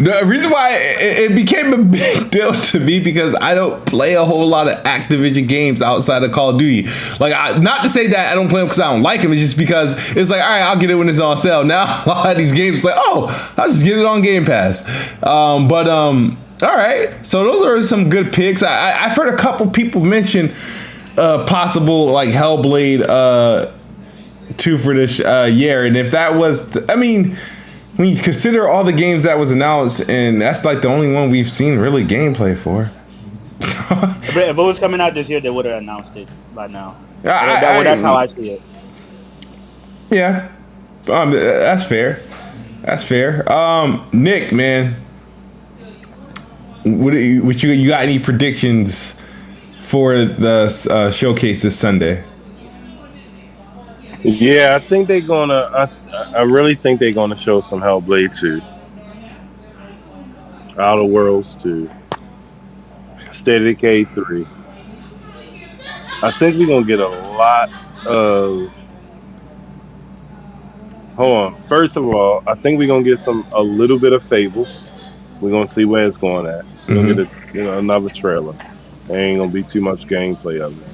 The reason why it became a big deal to me because I don't play a whole lot of Activision games outside of Call of Duty. Like, not to say that I don't play them because I don't like them. It's just because it's like, all right, I'll get it when it's on sale. Now a lot of these games, like, oh, I'll just get it on Game Pass. All right, so those are some good picks. I've heard a couple people mention possible like Hellblade 2 for this year, and if that was, I mean, when you consider all the games that was announced, and that's like the only one we've seen really gameplay for. If it was coming out this year, they would have announced it by now. That's how I see it. Yeah, that's fair. That's fair. Nick, man. What you got any predictions for the showcase this Sunday? Yeah, I think they're gonna. I really think they're gonna show some Hellblade 2, Outer Worlds 2, State of Decay 3. I think we're gonna get a lot of. Hold on. First of all, I think we're gonna get a little bit of Fable. We're gonna see where it's going at. We're gonna get another trailer. There ain't gonna be too much gameplay of it.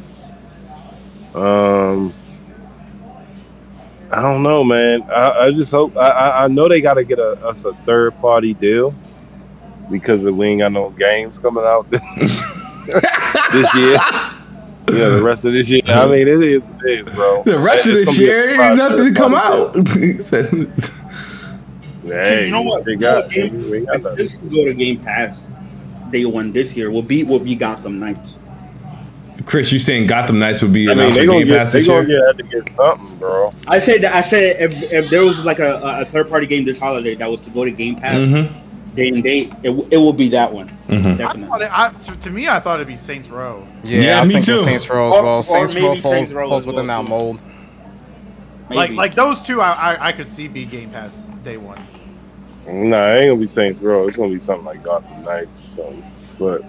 I don't know, man. I just hope. I know they gotta get us a third party deal because we ain't got no games coming out this year. Yeah, the rest of this year. I mean, it is what it is, bro. The rest of this year, ain't nothing to come out. Hey, you know what? This go to Game Pass day one this year will be Gotham Knights. Chris, you saying Gotham Knights would be? I mean, they gonna have to get something, bro. I said if there was like a third party game this holiday that was to go to Game Pass day and date, it will be that one. Definitely. To me, I thought it'd be Saints Row. Yeah, I me think too. Saints Row as well. Saints Row Saints Row falls within that mold. Like those two, I could see be Game Pass day ones. Nah, it ain't gonna be Saints Row. It's gonna be something like Gotham Knights or something. But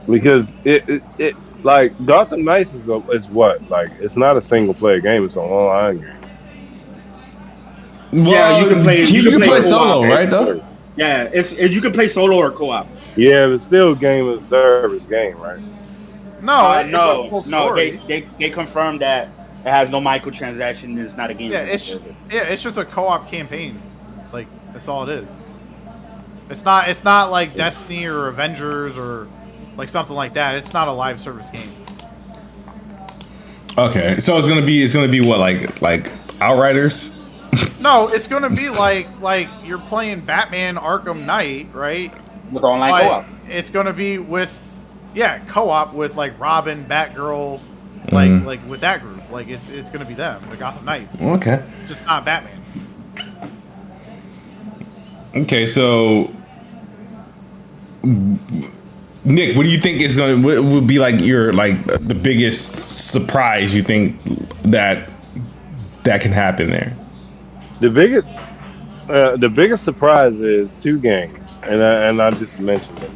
because it like Gotham Knights is what? Like, it's not a single player game. It's an online game. Well, yeah, you can play. You can play solo, right? Though. Yeah, you can play solo or co-op. Yeah, but still game of service game, right? No. They confirmed that it has no microtransaction. It's not a game. It's just a co-op campaign. Like, that's all it is. It's not like Destiny or Avengers or like something like that. It's not a live service game. Okay, so it's gonna be what, like Outriders? No, it's gonna be like you're playing Batman Arkham Knight, right? With online co-op. It's gonna be with co-op with like Robin, Batgirl, like with that group. Like it's gonna be them, the Gotham Knights. Okay. Just not Batman. Okay, so Nick, what do you think is what would be like your the biggest surprise you think that can happen there? The biggest surprise is two games, and I just mentioned them.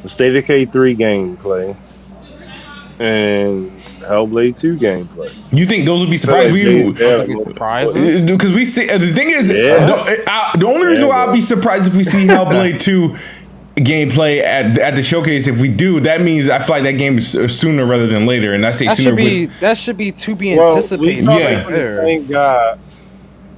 The State of Decay 3 gameplay and Hellblade 2 gameplay. You think those would be surprised? Surprises? Because we see the thing is, Yeah. the only reason why I'd be surprised if we see Hellblade 2 gameplay at the showcase, if we do, that means I feel like that game is sooner rather than later, and I say That sooner. should be to be Well, anticipated. Yeah. the same guy.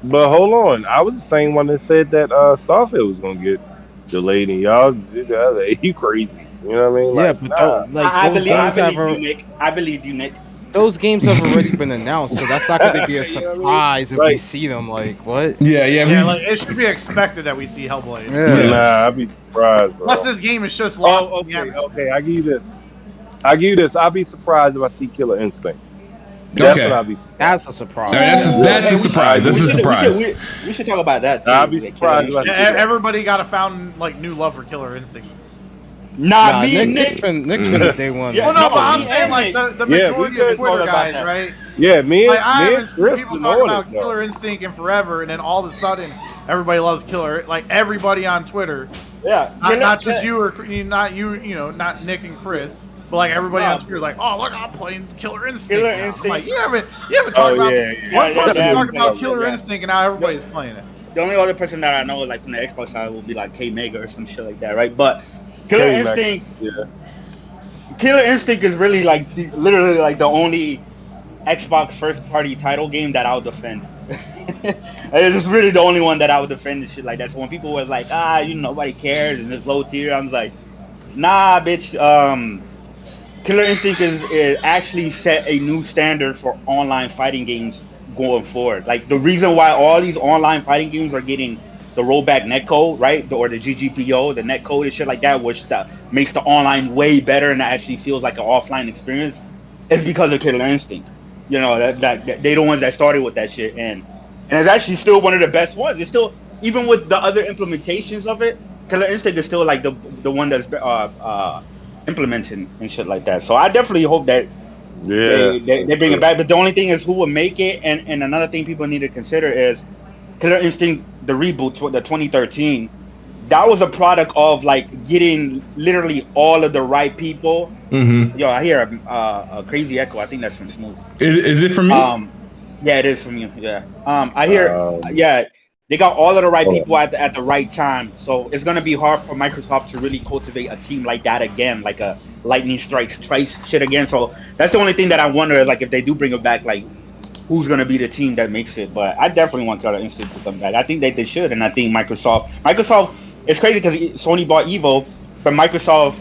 But hold on, I was the same one that said that Starfield was gonna get delayed, and y'all did the other. You crazy? You know what I mean? Yeah, Like, but nah. like I those believe games have you, Nick. I believe you, Nick. those games have already been announced, so that's not going to be a You know what I mean? surprise if we Right. see them. Like what? Yeah, like it should be expected that we see Hellblade. Yeah. Nah, I'd be surprised, bro. Unless this game is just lost. Oh, in the okay, atmosphere. okay. I give you this. I'll be surprised if I see Killer Instinct. That's Okay. what I'll be surprised. That's a surprise. That's a surprise. That's a surprise. We should talk about that too. I'll be like, surprised if I Yeah, everybody got to found like new love for Killer Instinct. Nah, me and Nick's Nick. been a day one. Yeah, Well, no, no, but I'm me saying and like Nick. the Yeah, majority we of could Twitter talk about guys, that. right? Yeah, me Like I and haven't seen Chris people was talk on about it, though. Killer Instinct in forever, and then all of a sudden everybody loves Killer. Like everybody on Twitter, Yeah, not just you or not not Nick and Chris, but like everybody on Twitter is like, oh look, I'm playing Killer Instinct. Killer now. I'm Instinct. like you haven't talked about yeah. one Yeah, person yeah, talked yeah, about yeah, Killer yeah. Instinct, and now everybody's playing it. The only other person that I know is like from the Xbox side will be like K Mega or some shit like that, right? But Killer K-Mac, Instinct, Yeah. Killer Instinct is really like literally like the only Xbox first party title game that I'll defend. It's really the only one that I would defend and shit like that. So when people were like, nobody cares and it's low tier, I'm like, nah, bitch. Killer Instinct is actually set a new standard for online fighting games going forward. Like the reason why all these online fighting games are getting the rollback netcode, right, or the GGPO, the netcode and shit like that, which makes the online way better and actually feels like an offline experience, is because of Killer Instinct. You know that they the ones that started with that shit, and it's actually still one of the best ones. It's still, even with the other implementations of it, Killer Instinct is still like the one that's implementing and shit like that. So I definitely hope that they bring it back. But the only thing is who will make it, and another thing people need to consider is Killer Instinct, the reboot, the 2013. That was a product of like getting literally all of the right people. Mm-hmm. Yo, I hear a crazy echo. I think that's from Smooth. Is it from me? Yeah, it is from you. Yeah. I hear. They got all of the right people at the right time. So it's gonna be hard for Microsoft to really cultivate a team like that again, like a lightning strikes twice shit again. So that's the only thing that I wonder is like if they do bring it back, like who's gonna be the team that makes it. But I definitely want Killer Instinct to come back. I think that they should, and I think Microsoft. It's crazy because Sony bought Evo, but Microsoft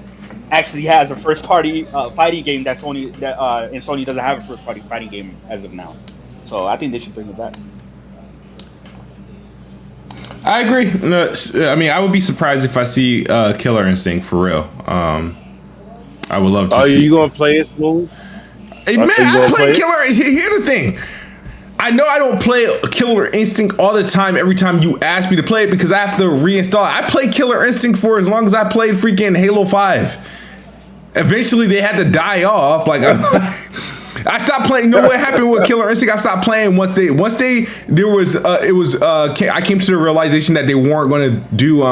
actually has a first-party fighting game that and Sony doesn't have a first-party fighting game as of now. So I think they should bring it back. I agree. No, I mean, I would be surprised if I see Killer Instinct for real. I would love to see. Are you gonna play it, Smooth? Hey, man, I play Killer. Here's the thing. I know I don't play Killer Instinct all the time. Every time you ask me to play it, because I have to reinstall it. I played Killer Instinct for as long as I played freaking Halo 5. Eventually, they had to die off. Like I stopped playing. You know what happened with Killer Instinct? I stopped playing once I came to the realization that they weren't going to do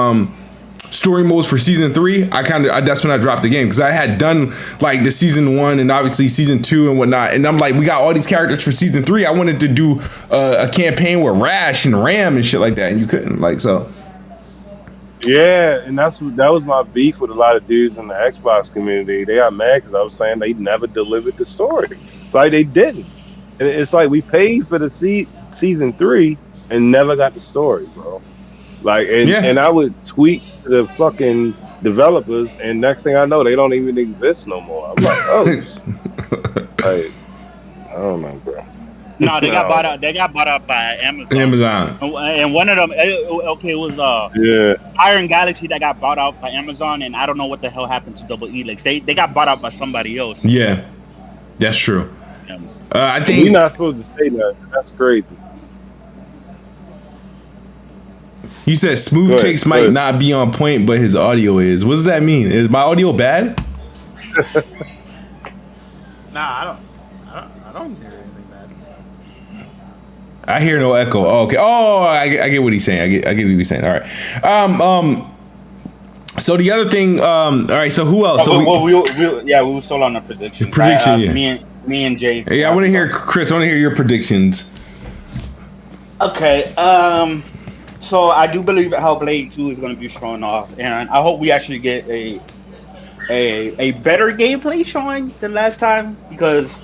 story modes for season 3. That's when I dropped the game, because I had done like the season 1 and obviously season 2 and whatnot, and I'm like, we got all these characters for season 3. I wanted to do a campaign with Rash and Ram and shit like that, and you couldn't, like, so. Yeah, and that was my beef with a lot of dudes in the Xbox community. They got mad because I was saying they never delivered the story. Like they didn't. And it's like we paid for the season 3 and never got the story, bro. Like, and I would tweet the fucking developers, and next thing I know, they don't even exist no more. I'm like, oh, like, I don't know, bro. No, they got bought out. They got bought out by Amazon. And one of them, it was Iron Galaxy that got bought out by Amazon, and I don't know what the hell happened to Double Helix. They got bought out by somebody else. Yeah, that's true. Yeah. I think you're not supposed to say that. That's crazy. He said Smooth Takes might not be on point, but his audio is. What does that mean? Is my audio bad? Nah, I don't hear anything bad. I hear no echo. Oh, okay. Oh, I get what he's saying. I get what he's saying. All right. So the other thing. All right. So who else? we were still on the prediction. Prediction. Me and Jay. Yeah, I want to hear Chris. I want to hear your predictions. Okay. So I do believe that Hellblade 2 is going to be shown off, and I hope we actually get a better gameplay showing than last time, because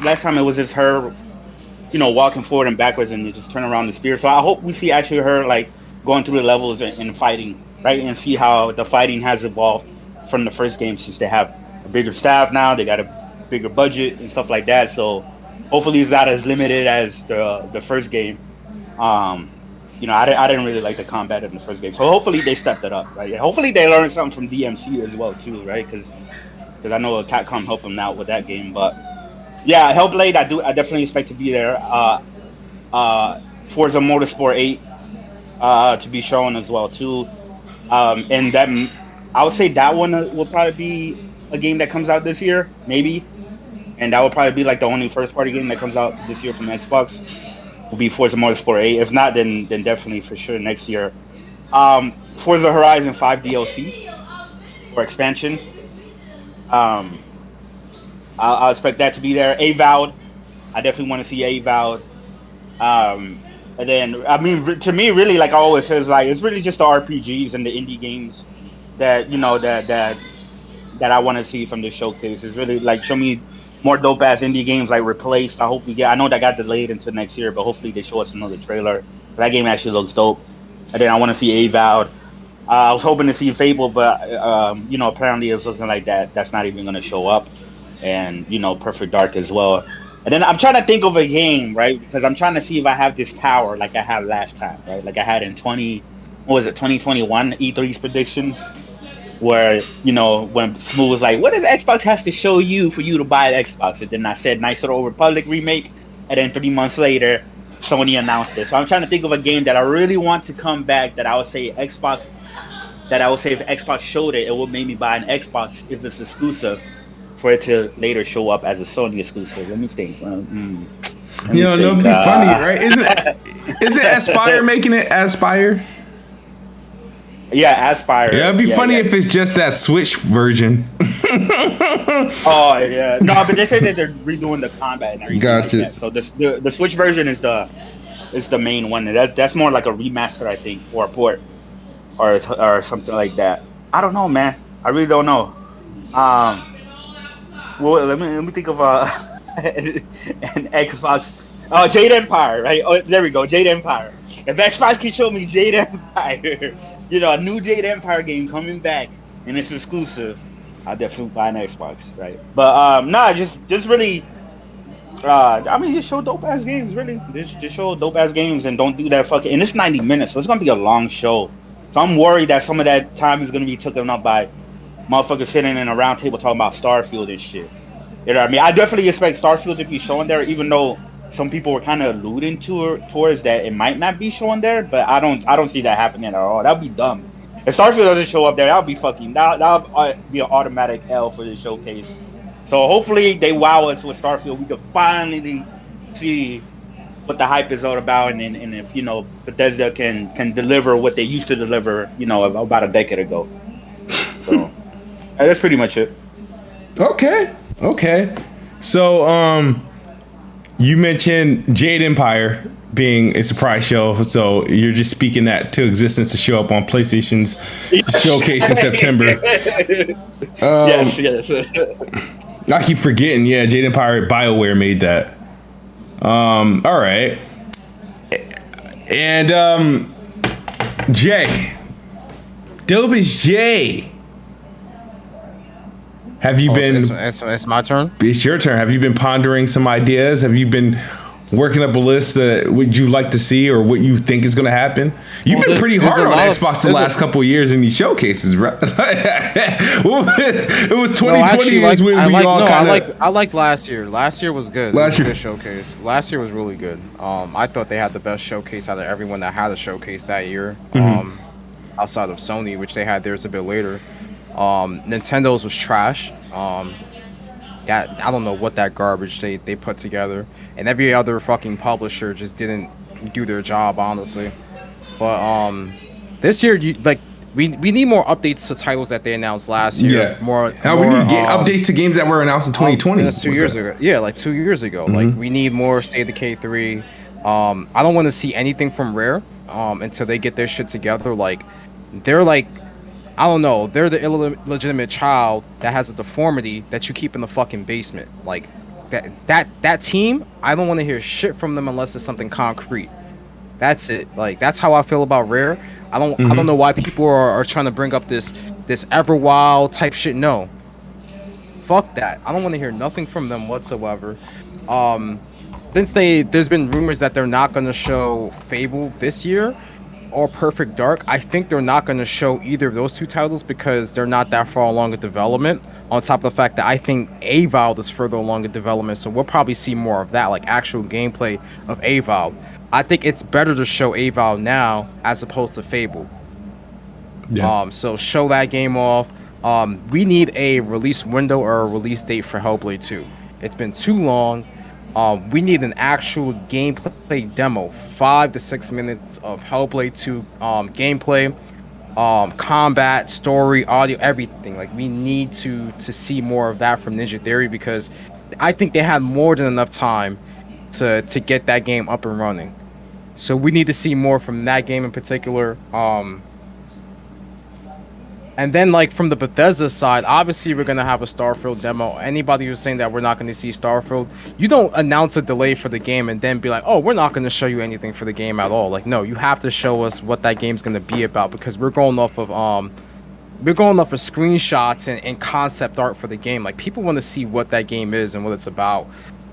last time it was just her, walking forward and backwards and just turn around the spear. So I hope we see actually her like going through the levels and fighting, right, and see how the fighting has evolved from the first game, since they have a bigger staff now, they got a bigger budget and stuff like that. So hopefully it's not as limited as the first game. I didn't really like the combat in the first game, so hopefully they stepped it up, right? Hopefully they learned something from DMC as well too, right? Because I know Capcom helped them out with that game. But yeah, Hellblade, I definitely expect to be there. Forza Motorsport 8 to be shown as well too, and that I would say that one will probably be a game that comes out this year, maybe, and that will probably be like the only first party game that comes out this year from Xbox. Will be Forza Motorsport 8. If not, then definitely for sure next year. Forza Horizon 5 DLC or expansion. I'll expect that to be there. Avowed. I definitely want to see Avowed. And then, I mean, to me, really, like I always says, like it's really just the RPGs and the indie games that that I want to see from this showcase. It's really like show me more dope ass indie games like Replaced. I hope we get. I know that got delayed into next year, but hopefully they show us another trailer. That game actually looks dope. And then I want to see Avowed. I was hoping to see Fable, but apparently it's looking like that's not even going to show up. And Perfect Dark as well. And then I'm trying to think of a game, right? Because I'm trying to see if I have this power like I had last time, right? Like I had in 2021 E3's prediction. Where when Smooth was like, "What does Xbox has to show you for you to buy the Xbox?" And then I said, "Nice Little Republic remake," and then 3 months later, Sony announced it. So I'm trying to think of a game that I really want to come back. That I would say Xbox. That I would say if Xbox showed it, it would make me buy an Xbox if it's exclusive, for it to later show up as a Sony exclusive. Let me think. It'd be funny, right? Isn't Aspire making it? Aspire. Yeah, Aspire. Yeah, it'd be funny if it's just that Switch version. Oh yeah, no, but they say that they're redoing the combat and everything. Gotcha. Like that. So the Switch version is the main one. That's more like a remaster, I think, or a port, or something like that. I don't know, man. I really don't know. Well, let me think of an Xbox. Oh, Jade Empire, right? Oh, there we go, Jade Empire. If Xbox can show me Jade Empire. A new Jade Empire game coming back, and it's exclusive, I'll definitely buy an Xbox, right? But just really, just show dope ass games, really. Just show dope ass games, and don't do that fucking. And it's 90 minutes, so it's gonna be a long show. So I'm worried that some of that time is gonna be taken up by motherfuckers sitting in a round table talking about Starfield and shit. You know what I mean? I definitely expect Starfield to be shown there, even though some people were kind of alluding towards that it might not be shown there, but I don't see that happening at all. That'd be dumb. If Starfield doesn't show up there, that'll be be an automatic L for this showcase. So hopefully they wow us with Starfield. We could finally see what the hype is all about, and if Bethesda can deliver what they used to deliver, about a decade ago. So that's pretty much it. Okay. So you mentioned Jade Empire being a surprise show, so you're just speaking that to existence to show up on PlayStation's showcase in September. Yes. I keep forgetting. Yeah, Jade Empire, BioWare made that. All right. And Jay, Dopest Jay. Have you been? It's my turn. It's your turn. Have you been pondering some ideas? Have you been working up a list that would you like to see or what you think is going to happen? You've been pretty hard on Xbox the last couple of years in these showcases, right? It was 2020 was when we all I liked last year. Last year was good. Last year showcase. Last year was really good. I thought they had the best showcase out of everyone that had a showcase that year. Outside of Sony, which they had theirs a bit later. Nintendo's was trash. I don't know what that garbage they put together, and every other fucking publisher just didn't do their job, honestly. But this year, we need more updates to titles that they announced last year. Yeah. More. We need updates to games that were announced in 2020. That's 2 years ago. Yeah, like 2 years ago. Like we need more State of Decay 3. I don't want to see anything from Rare until they get their shit together. Like they're like, I don't know, they're the illegitimate child that has a deformity that you keep in the fucking basement. Like that team, I don't want to hear shit from them unless it's something concrete. That's it. Like that's how I feel about Rare. I don't know why people are trying to bring up this Everwild type shit. No. Fuck that. I don't want to hear nothing from them whatsoever. Since there's been rumors that they're not going to show Fable this year or Perfect Dark, I think they're not going to show either of those two titles because they're not that far along in development. On top of the fact that I think Avowed is further along in development, so we'll probably see more of that, like actual gameplay of Avowed. I think it's better to show Avowed now as opposed to Fable. Yeah. So show that game off. We need a release window or a release date for Hellblade 2. It's been too long. We need an actual gameplay demo, 5 to 6 minutes of Hellblade 2 gameplay, combat, story, audio, everything. Like we need to see more of that from Ninja Theory because I think they had more than enough time to get that game up and running. So we need to see more from that game in particular. And then, like, from the Bethesda side, obviously we're going to have a Starfield demo. Anybody who's saying that we're not going to see Starfield, you don't announce a delay for the game and then be like, oh, we're not going to show you anything for the game at all. Like, no, you have to show us what that game's going to be about because we're going off of screenshots and concept art for the game. Like, people want to see what that game is and what it's about.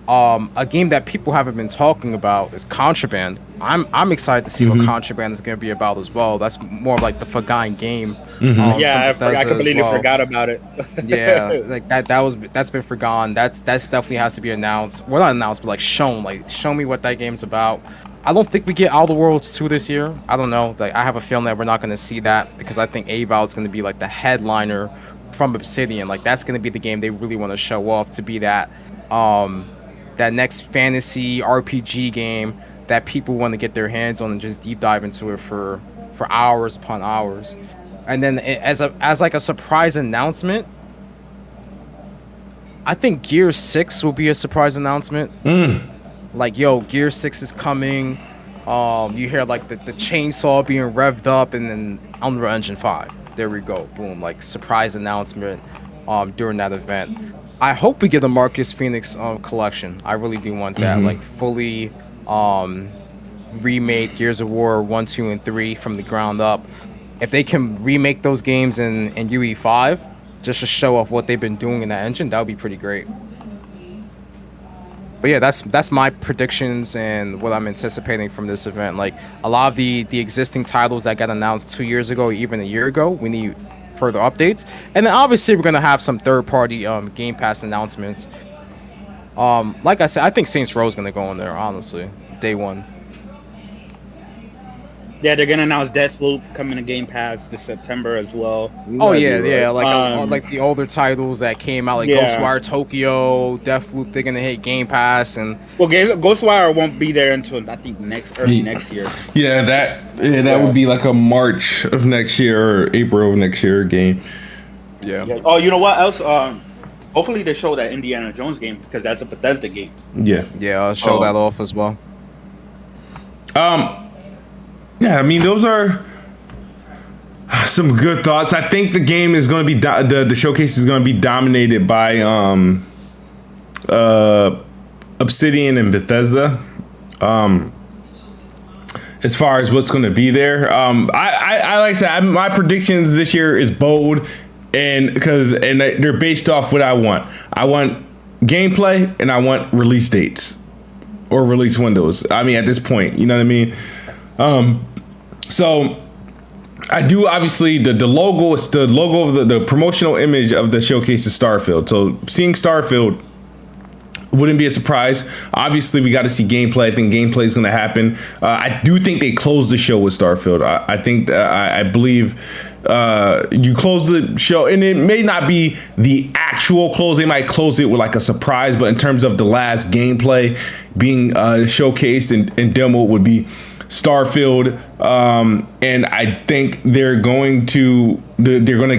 A game that people haven't been talking about is Contraband. I'm excited to see what Contraband is going to be about as well. That's more of like the forgotten game. I completely forgot about it. Yeah, like that's been forgotten. That's definitely has to be announced. Well, not announced, but like shown. Like show me what that game's about. I don't think we get Outer Worlds 2 this year. I don't know. Like I have a feeling that we're not going to see that because I think Avowed is going to be like the headliner from Obsidian. Like that's going to be the game they really want to show off to be that that next fantasy RPG game that people want to get their hands on and just deep dive into it for hours upon hours. And then as like a surprise announcement, I think Gear 6 will be a surprise announcement. Like, yo, Gear 6 is coming. You hear like the chainsaw being revved up and then Unreal Engine 5. There we go. Boom. Like surprise announcement during that event. I hope we get a Marcus Phoenix collection. I really do want that. Like fully remade Gears of War 1, 2, and 3 from the ground up. If they can remake those games in UE5 just to show off what they've been doing in that engine, that would be pretty great. But yeah, that's my predictions and what I'm anticipating from this event. Like a lot of the existing titles that got announced 2 years ago, even a year ago, we need further updates. And then obviously we're gonna have some third-party Game Pass announcements. Like I said, I think Saints Row is gonna go in there, honestly, day one. Yeah, they're gonna announce Deathloop coming to Game Pass this September as well. Oh yeah, like the older titles that came out, like Ghostwire Tokyo, Deathloop, they're gonna hit Game Pass, and Ghostwire won't be there until I think early next year. Yeah, that would be like a March of next year or April of next year game. Yeah. Oh, you know what else? Hopefully they show that Indiana Jones game because that's a Bethesda game. Yeah. Yeah, I'll show that off as well. Yeah, I mean, those are some good thoughts. I think the game is going to be the showcase is going to be dominated by Obsidian and Bethesda. As far as what's going to be there, I like I said, my predictions this year is bold, and they're based off what I want. I want gameplay and I want release dates or release windows. I mean, at this point, you know what I mean. So I do obviously the logo is the logo of the promotional image of the showcase is Starfield. So seeing Starfield wouldn't be a surprise. Obviously, we got to see gameplay. I think gameplay is going to happen. I do think they closed the show with Starfield. I think I believe you close the show, and it may not be the actual close. They might close it with like a surprise, but in terms of the last gameplay being showcased and demo would be Starfield, and I think they're going to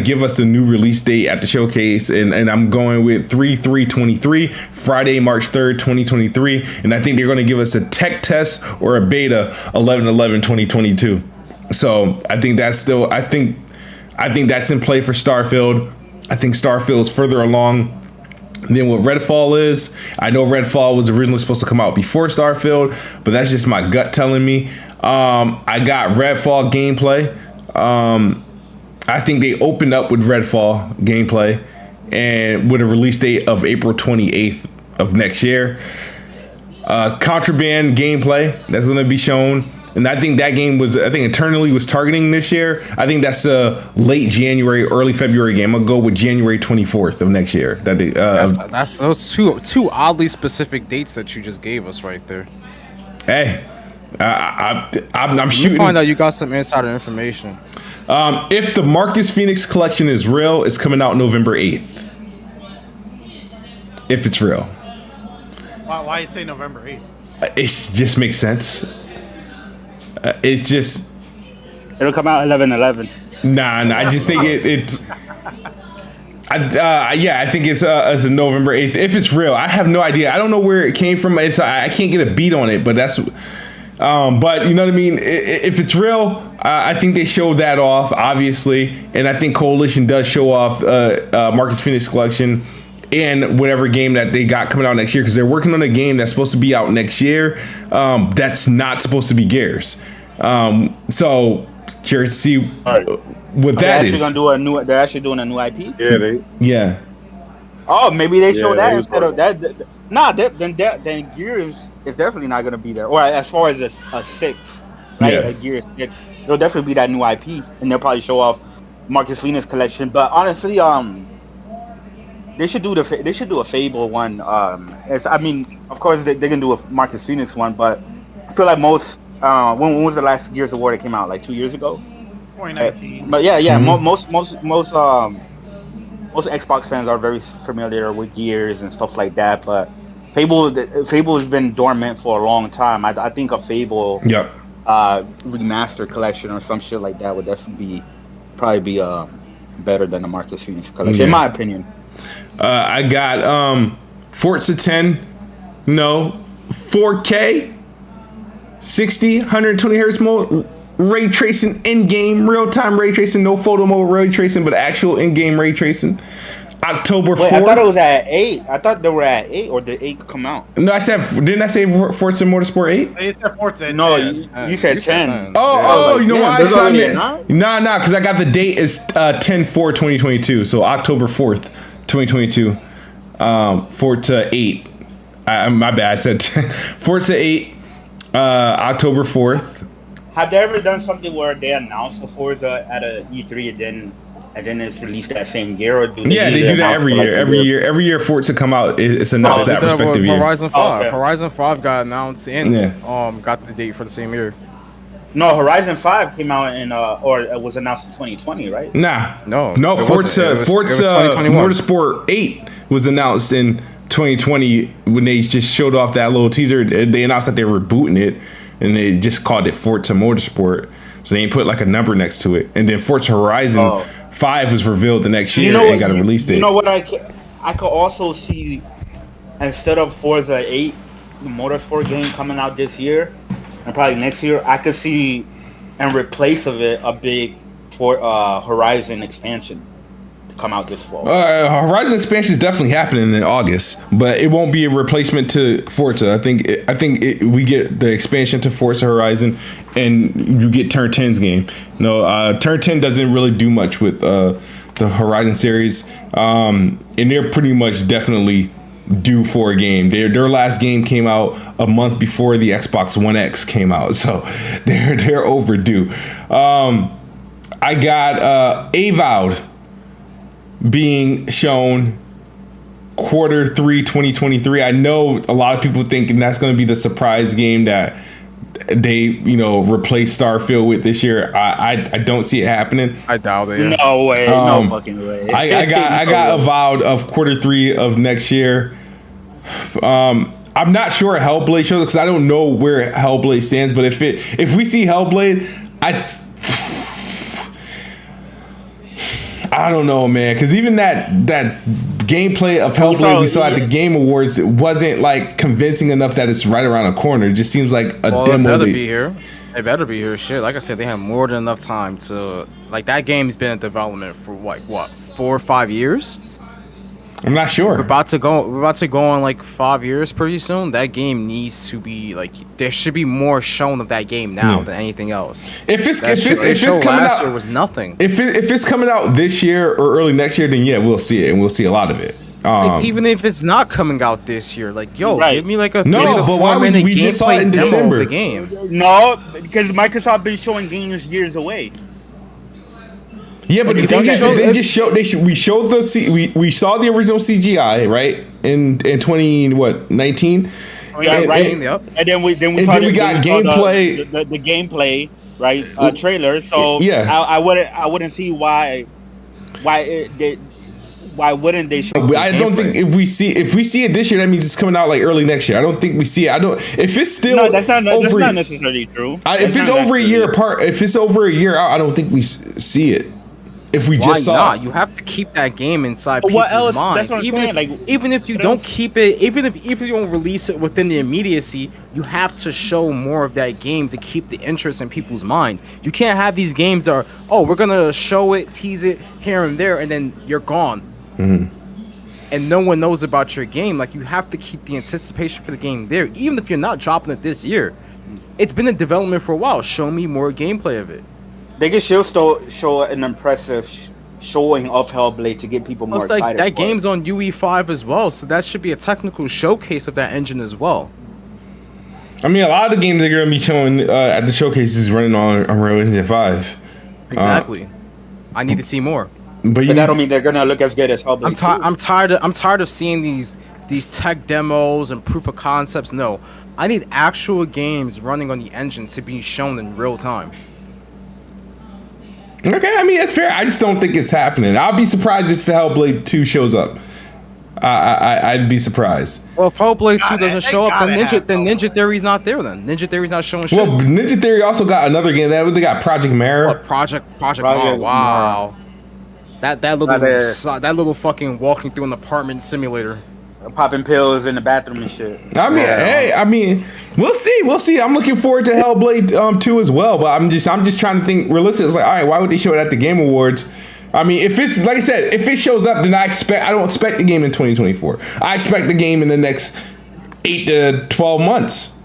give us a new release date at the showcase, and I'm going with 3/3/23, Friday, March 3rd, 2023, and I think they're going to give us a tech test or a beta 11/11/2022. So I think that's still I think that's in play for Starfield. I think Starfield is further along than what Redfall is. I know Redfall was originally supposed to come out before Starfield, but that's just my gut telling me. I got Redfall gameplay. I think they opened up with Redfall gameplay and with a release date of April 28th of next year. Contraband gameplay that's going to be shown. And I think that game Eternally was targeting this year. I think that's a late January, early February game. I'll go with January 24th of next year. That's those two oddly specific dates that you just gave us right there. Hey, I'm shooting. You find out you got some insider information. If the Marcus Phoenix collection is real, it's coming out November 8th. If it's real. Why you say November 8th? It just makes sense. It's just. It'll come out 11/11. Nah. I just think it's. I think it's a November 8th. If it's real, I have no idea. I don't know where it came from. I can't get a beat on it, but that's. But you know what I mean. If it's real, I think they showed that off, obviously, and I think Coalition does show off Marcus Phoenix collection and whatever game that they got coming out next year, because they're working on a game that's supposed to be out next year. That's not supposed to be Gears. So curious to see what that is. They're actually doing a new IP. Yeah. Oh, maybe they show that instead of that. Nah, then Gears is definitely not gonna be there. Or as far as a 6, right? Yeah. A Gears 6, it'll definitely be that new IP, and they'll probably show off Marcus Phoenix collection. But honestly, they should do a Fable one. Of course they can do a Marcus Phoenix one, but I feel like most. When was the last Gears of War that came out? Like 2 years ago. 2019. But yeah. Mm-hmm. Most Xbox fans are very familiar with Gears and stuff like that. But Fable has been dormant for a long time. I think a Fable remaster collection or some shit like that would definitely probably be better than the Marcus Phoenix collection, in my opinion. I got Forza 10, 4K, 60, 120 hertz mode, ray tracing in-game, real-time ray tracing, no photo mode ray tracing, but actual in-game ray tracing. October 4th. I thought it was at 8. I thought they were at 8, or did 8 come out? No, didn't I say Forza Motorsport 8? You said Forza. No, you said 10. Oh, you know why? Nah, because I got the date is 10/4/2022, so October 4th, 2022. Forza 8. My bad, I said 10. Forza 8, October 4th. Have they ever done something where they announce the Forza at a E3 and then it's released that same year? Or they do that every year. Every year Forza come out, it's announced that respective year. Horizon 5. Horizon 5 got announced and got the date for the same year. No, Horizon 5 came out or it was announced in 2020, right? No. Forza Motorsport 8 was announced in 2020 when they just showed off that little teaser. They announced that they were rebooting it, and they just called it Forza Motorsport. So they ain't put like a number next to it. And then Forza Horizon 5 was revealed the next year and got a release date. You know what I could also see, instead of Forza 8, the Motorsport game coming out this year and probably next year, I could see in replace of it a big Horizon expansion to come out this fall. Horizon expansion is definitely happening in August, but it won't be a replacement to Forza. I think we get the expansion to Forza Horizon, and you get Turn 10's game. Turn 10 doesn't really do much with the Horizon series, and they're pretty much definitely due for a game. Their last game came out a month before the Xbox One X came out, so they're overdue. I got Avowed being shown quarter 3 2023. I know a lot of people thinking that's going to be the surprise game that they replace Starfield with this year. I don't see it happening. I doubt it. No way. No fucking way. I got Avowed of quarter 3 of next year. I'm not sure Hellblade shows because I don't know where Hellblade stands. But if we see Hellblade, I don't know, man, because even that gameplay of Hellblade we saw at the Game Awards, it wasn't like convincing enough that it's right around the corner. It just seems like a demo. It better be here. It better be here. Shit, like I said, they have more than enough time to like that game's been in development for like what 4 or 5 years. I'm not sure. We're about to go on like 5 years pretty soon. That game needs to be like there should be more shown of that game now than anything else. If it's coming out, there was nothing. If it's coming out this year or early next year, then yeah, we'll see it and we'll see a lot of it. Like, even if it's not coming out this year, like give me like a 3 to 4 minute we just saw it in December. Of the game. No, because Microsoft been showing games years away. Yeah, but the thing is, we saw the original CGI right in 2019. And then we got gameplay. The gameplay, right? Trailer. So yeah, I wouldn't see why wouldn't they show? I don't think if we see it this year, that means it's coming out like early next year. I don't think we see it. If it's still that's not necessarily true. If it's over a year apart, if it's over a year out, I don't think we see it. If we just saw it. You have to keep that game inside people's minds. Even if you don't keep it, even if you don't release it within the immediacy, you have to show more of that game to keep the interest in people's minds. You can't have these games that are, we're gonna show it, tease it here and there, and then you're gone. Mm-hmm. And no one knows about your game. Like, you have to keep the anticipation for the game there, even if you're not dropping it this year. It's been in development for a while. Show me more gameplay of it. They can still show an impressive showing of Hellblade to get people more excited. Like that game's on UE5 as well, so that should be a technical showcase of that engine as well. I mean, a lot of the games they're going to be showing at the showcases running on Unreal Engine 5. Exactly. I need to see more. But that don't mean they're going to look as good as Hellblade. I'm tired of seeing these tech demos and proof of concepts. No, I need actual games running on the engine to be shown in real time. Okay, I mean, that's fair. I just don't think it's happening. I'll be surprised if Hellblade 2 shows up. I'd be surprised. Well, if Hellblade 2 doesn't show up, then Ninja Theory's not there then. Ninja Theory's not showing shit. Well, Ninja Theory also got another game. They got Project Mara. What, Project Mara, wow. That little fucking walking through an apartment simulator. Popping pills in the bathroom and shit. I mean, we'll see. I'm looking forward to Hellblade 2 as well, but I'm just trying to think realistic. It's like, all right, why would they show it at the Game Awards? I mean, if it's like I said, if it shows up, then I don't expect the game in 2024. I expect the game in the next 8 to 12 months.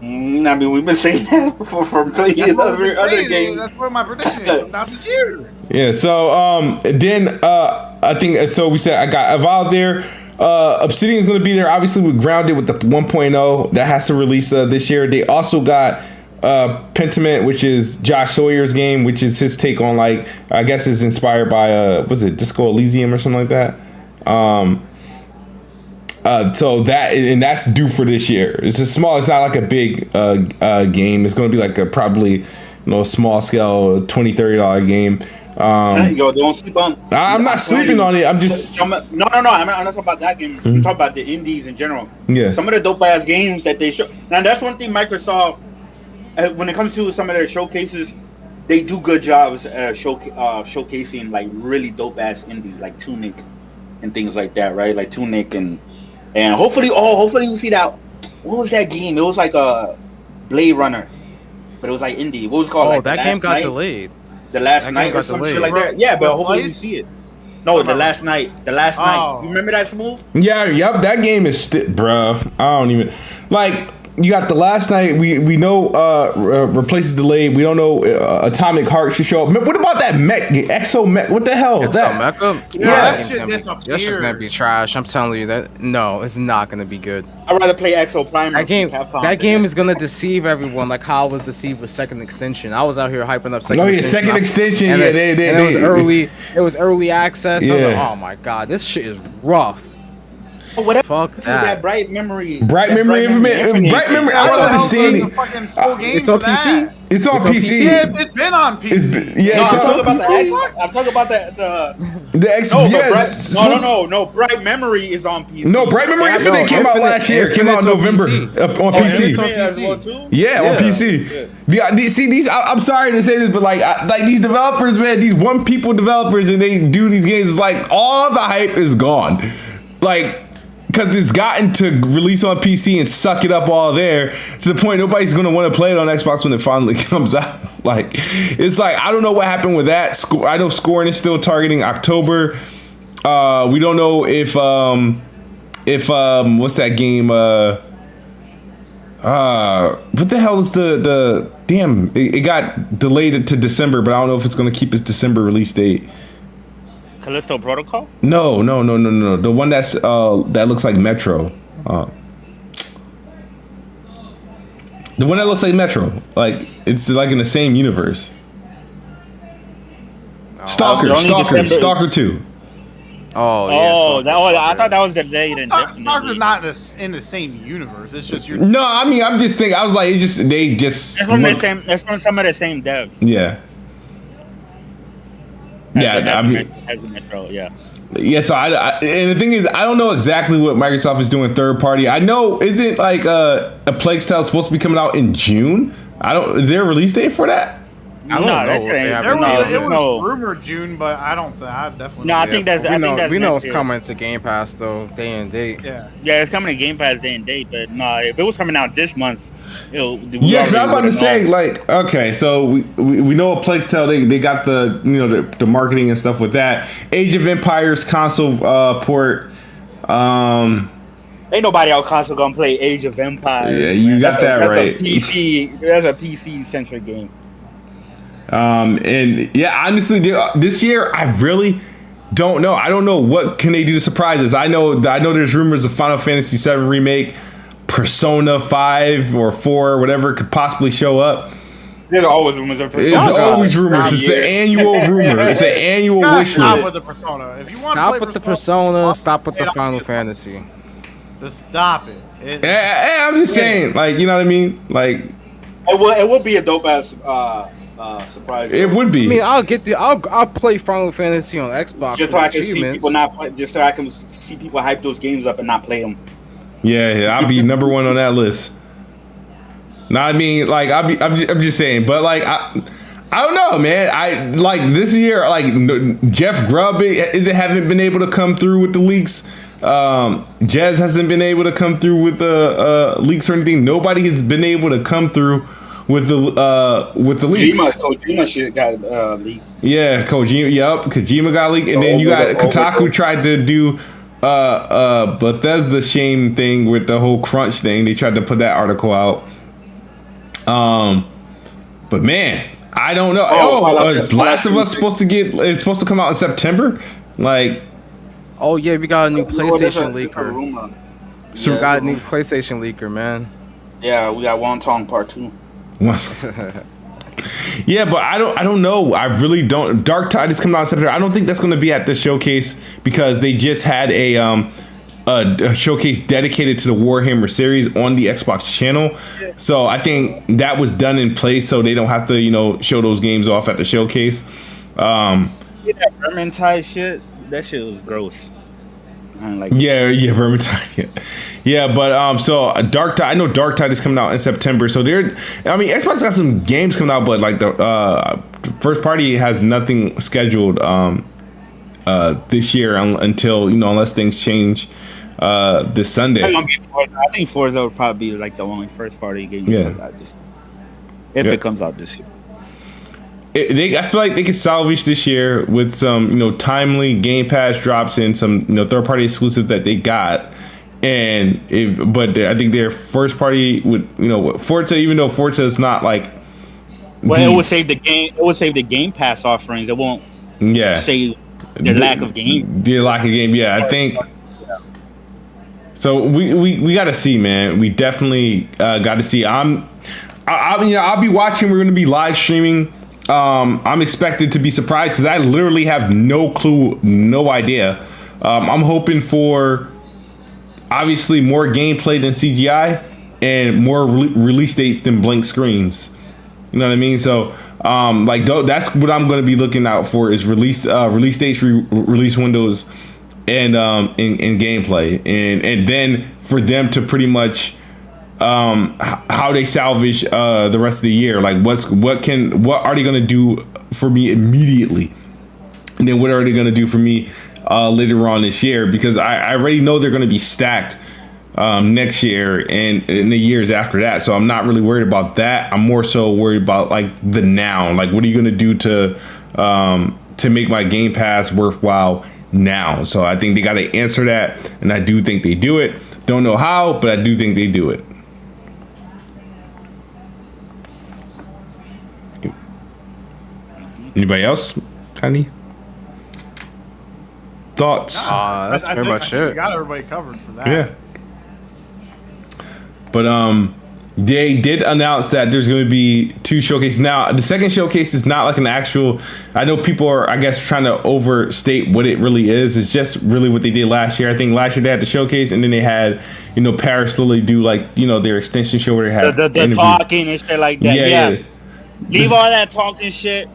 I mean, we've been saying that for playing other games. That's what my prediction is. Not this year. Yeah. So then I think so. We said I got Evolve there. Obsidian's going to be there. Obviously, we're grounded with the 1.0 that has to release this year. They also got Pentiment, which is Josh Sawyer's game, which is his take on, like, I guess is inspired by was it Disco Elysium or something like that. So that's due for this year. It's it's not like a big game. It's going to be like a probably small scale $20-$30 game. There you go. Don't sleep on. I'm not sleeping on it. I'm just no. I'm not talking about that game. I'm talking about the indies in general. Yeah. Some of the dope ass games that they show. Now that's one thing Microsoft, when it comes to some of their showcases, they do good jobs showcasing like really dope ass indies like Tunic and things like that, right? Like Tunic and hopefully we see that. What was that game? It was like a Blade Runner, but it was like indie. What was it called? Like that game got delayed. The Last Night or some shit like that. Yeah, but hopefully we see it. No, The Last Night. Night. You remember that Smooth? Yeah, yep. That game is bruh. I don't even like. You got The Last Night. We know replaces delayed. We don't know Atomic Heart should show up. What about that mech? Exo mech? What the hell? Mecha? Yeah, that's just gonna be trash. I'm telling you that. No, it's not gonna be good. I'd rather play Exo Primer. That game is gonna deceive everyone, like how I was deceived with Second Extension. I was out here hyping up Second Extension. Second Extension. Yeah, it was early. It was early access. Yeah. I was like, oh my god, this shit is rough. Whatever. Fuck To that that. bright memory. Bright memory Infinite. Bright memory. I What don't the hell's understand the it. fucking full game It's on for PC. that? It's on It's on PC. PC. Yeah, it's been on PC. Yeah, No, it's I'm talking on about the PC. Xbox. I'm talking about the The X. no, but Yes. no. Bright Memory is on PC. No, Bright Memory Yeah, Infinite no, came out Infinite- last year. It came out in Infinite's on November PC. on Oh, PC. it's on Infinite as PC. well, too? Yeah, on Yeah. PC. See these. I'm sorry to say this, but like these developers, man, these one people developers, and they do these games. It's like all the hype is gone, like because it's gotten to release on PC and suck it up all there to the point nobody's gonna want to play it on Xbox when it finally comes out. Like it's like I don't know what happened with that. I know Scoring is still targeting October. We don't know if what's that game? What the hell is the damn? It got delayed to December, but I don't know if it's gonna keep its December release date. Callisto Protocol. No. The one that's that looks like Metro. The one that looks like Metro, like it's like in the same universe. Stalker, only December- Stalker 2. Oh, yeah. I thought that was delayed indefinitely. Stalker's not in the same universe. It's just your. No, I mean I'm just thinking. I was like, they just. It's from the look- same. It's from some of the same devs. Yeah. Yeah, I mean, As the Metro, yeah. yeah. So and the thing is, I don't know exactly what Microsoft is doing third party. I know isn't like a Plague Tale supposed to be coming out in June? Is there a release date for that? I don't know that's if they have There was, there's it was no- rumored June, but I definitely. No, I think that's. I think that's we know next it's year. coming to Game Pass though, day and date. Yeah. Yeah, it's coming to Game Pass day and date, but no, if it was coming out this month, Yeah, because I'm about to say like, okay, so we know a Plague Tale. They got the the marketing and stuff with that. Age of Empires console port. Ain't nobody on console gonna play Age of Empires. Yeah, you got that right. That's a PC centric game. And yeah, honestly, this year I really don't know. I don't know what can they do to surprise us. I know there's rumors of Final Fantasy VII remake, Persona 5 or 4, whatever could possibly show up. There's always rumors of Persona. It's always rumors. It's an annual rumor. It's an annual wish Stop list. with the Persona. If you want Stop to play with the Persona. Stop with the play Final it. Fantasy. Just stop it. I'm just saying, like, you know what I mean? Like, It will be a dope ass surprise. it would I be. mean, I'll play Final Fantasy on Xbox just for so I can see achievements. people not play. Just so I can see people hype those games up and not play them. Yeah, I'll be number one on that list. No, I mean, like, I'm just saying, but like, I don't know, man. I like this year, like Jeff Grubb haven't been able to come through with the leaks. Jez hasn't been able to come through with the leaks or anything. Nobody has been able to come through with the leaks. Kojima shit got leaked. Yeah, Kojima. Yup, Kojima got leaked, and then you got Kotaku tried to do Bethesda shame thing with the whole crunch thing. They tried to put that article out. But man, I don't know. Is Last of Us supposed to come out in September? Like, Oh yeah, we got a new PlayStation It's a leaker. rumor. So we got a new PlayStation leaker, man. Yeah, we got Wonton Part 2. yeah, but I don't know. I really don't. Dark Tide is coming out in September. I don't think that's going to be at the showcase because they just had a showcase dedicated to the Warhammer series on the Xbox channel. So I think that was done in place, so they don't have to show those games off at the showcase. That Vermintide shit. That shit was gross. Yeah, Vermintide. Yeah, but so Dark Tide. I know Dark Tide is coming out in September. So Xbox got some games coming out, but like the first party has nothing scheduled this year until unless things change this Sunday. I think Forza will probably be like the only first party game. If it comes out this year. I feel like they could salvage this year with some, timely Game Pass drops and some, third party exclusive that they got. But I think their first party would, Forza, even though Forza is not like. Well, it would save the game. It would save the Game Pass offerings. It won't. Yeah. Save the lack of game. The lack of game. Yeah, I think. So we got to see, man. We definitely got to see. I'll be watching. We're going to be live streaming. I'm expected to be surprised because I literally have no clue, no idea. I'm hoping for obviously more gameplay than CGI and more release dates than blank screens. You know what I mean? So that's what I'm going to be looking out for is release dates, release windows, and gameplay, and then for them to pretty much how they salvage the rest of the year. Like what are they going to do for me immediately, and then what are they going to do for me later on this year, because I already know they're going to be stacked next year and in the years after that. So I'm not really worried about that. I'm more so worried about like the now. Like, what are you going to do to make my Game Pass worthwhile now? So I think they got to answer that, and I do think they do it. Don't know how, but I do think they do it. Anybody else? Any thoughts? That's pretty much it. We got everybody covered for that. Yeah. But they did announce that there's going to be 2 showcases. Now, the second showcase is not like an actual. I know people are, I guess, trying to overstate what it really is. It's just really what they did last year. I think last year they had the showcase, and then they had, Paris Lily do like, their extension show where they had the talking and shit like that. Yeah. Leave all that talking shit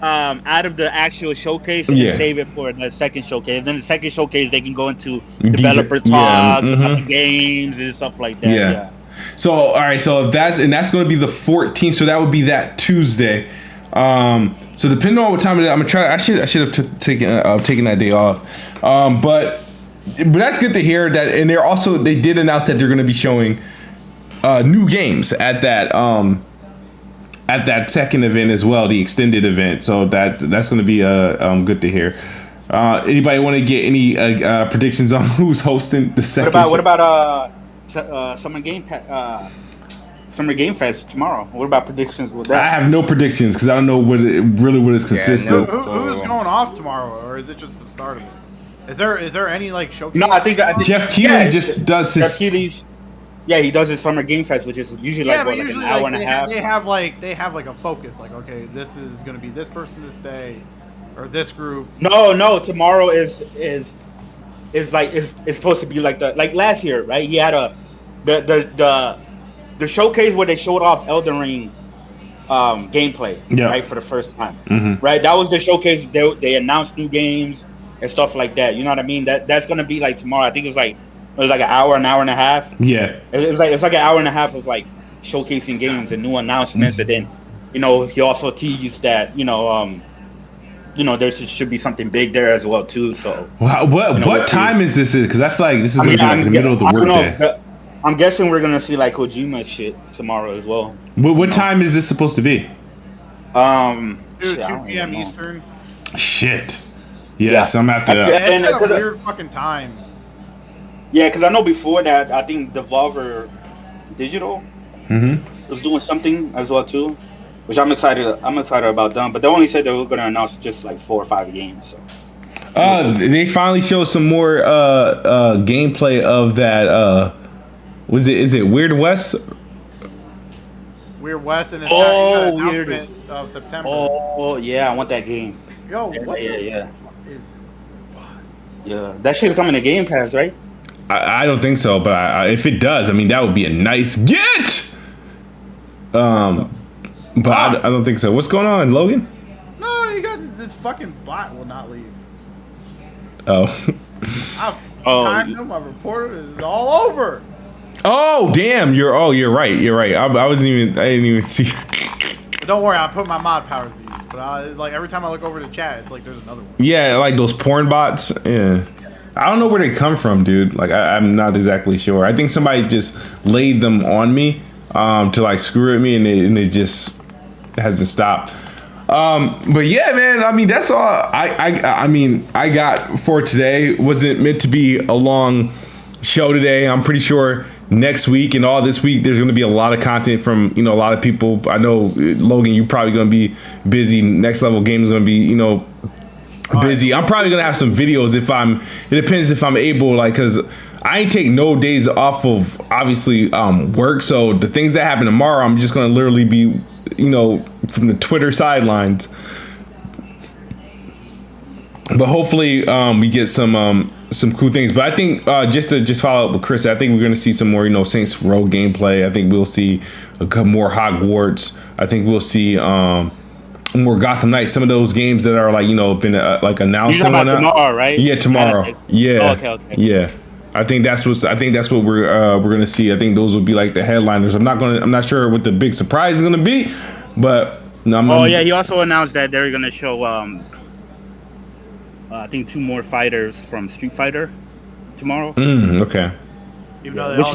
out of the actual showcase and save it for the second showcase. And then the second showcase, they can go into developer talks about games and stuff like that. Yeah. So all right, so that's going to be the 14th. So that would be that Tuesday. So depending on what time it is, I'm gonna try. I should have taken that day off. But that's good to hear that. And they did announce that they're going to be showing new games at that second event as well, the extended event. So that's going to be good to hear. Anybody want to get any predictions on who's hosting the second? What about Summer Game Fest tomorrow? What about predictions with that? I have no predictions because I don't know what it's consistent of. Who's going off tomorrow, or is it just the start of it? Is there any like showcase? No, I think Jeff Keighley just does his. Jeff Keighley's. Yeah, he does his Summer Game Fest, which is usually like an hour and a half. They have like a focus, like, okay, this is gonna be this person this day, or this group. No, tomorrow is supposed to be like last year, right? He had the showcase where they showed off Elden Ring gameplay, right, for the first time, right? That was the showcase. They announced new games and stuff like that. You know what I mean? That's gonna be like tomorrow. I think it's like an hour and a half. Yeah, it's like an hour and a half of like showcasing games and new announcements, and then he also teased that there should be something big there as well too. So what time is this? Because I feel like this is gonna be like in the middle of the workday. I'm guessing we're gonna see like Kojima shit tomorrow as well. What time is this supposed to be? 2 p.m. Eastern. Shit. Yes, I'm at the. It's a weird fucking time. Yeah, because I know before that, I think Devolver Digital was doing something as well too, which I'm excited about them. But they only said they were going to announce just like 4 or 5 games. So they finally showed some more gameplay of that. Is it Weird West? Weird West, and it's got an Weird announcement of September. Oh yeah, I want that game. Yo, what yeah. Yeah, that shit's coming to Game Pass, right? I don't think so, but if it does, I mean, that would be a nice get. But I don't think so. What's going on, Logan? No, you got this fucking bot will not leave. Oh. I've timed him. I've reported it. It's all over. Oh damn! You're right. I didn't even see. But don't worry, I put my mod powers to use. But like every time I look over the chat, it's like there's another one. Yeah, like those porn bots. Yeah. I don't know where they come from, dude. Like I'm not exactly sure. I think somebody just laid them on me to like screw with me, and it just has to stop. But yeah, man. I mean, that's all. I got for today. Wasn't meant to be a long show today. I'm pretty sure next week and all this week there's going to be a lot of content from a lot of people. I know Logan, you're probably going to be busy. Next Level Game is going to be busy. I'm probably gonna have some videos it depends if I'm able, like, because I ain't take no days off of obviously work, so the things that happen tomorrow I'm just gonna literally be from the Twitter sidelines. But hopefully we get some some cool things. But I think just to follow up with Chris, I think we're gonna see some more, Saints Row gameplay. I think we'll see more Hogwarts. I think we'll see more Gotham Knights. Some of those games that are like been like announced. You're talking about tomorrow, right? Yeah, tomorrow. Yeah. Oh, okay. Yeah. I think that's what we're gonna see. I think those will be like the headliners. I'm not sure what the big surprise is gonna be, but he also announced that they're gonna show I think 2 more fighters from Street Fighter tomorrow. Okay. Even though The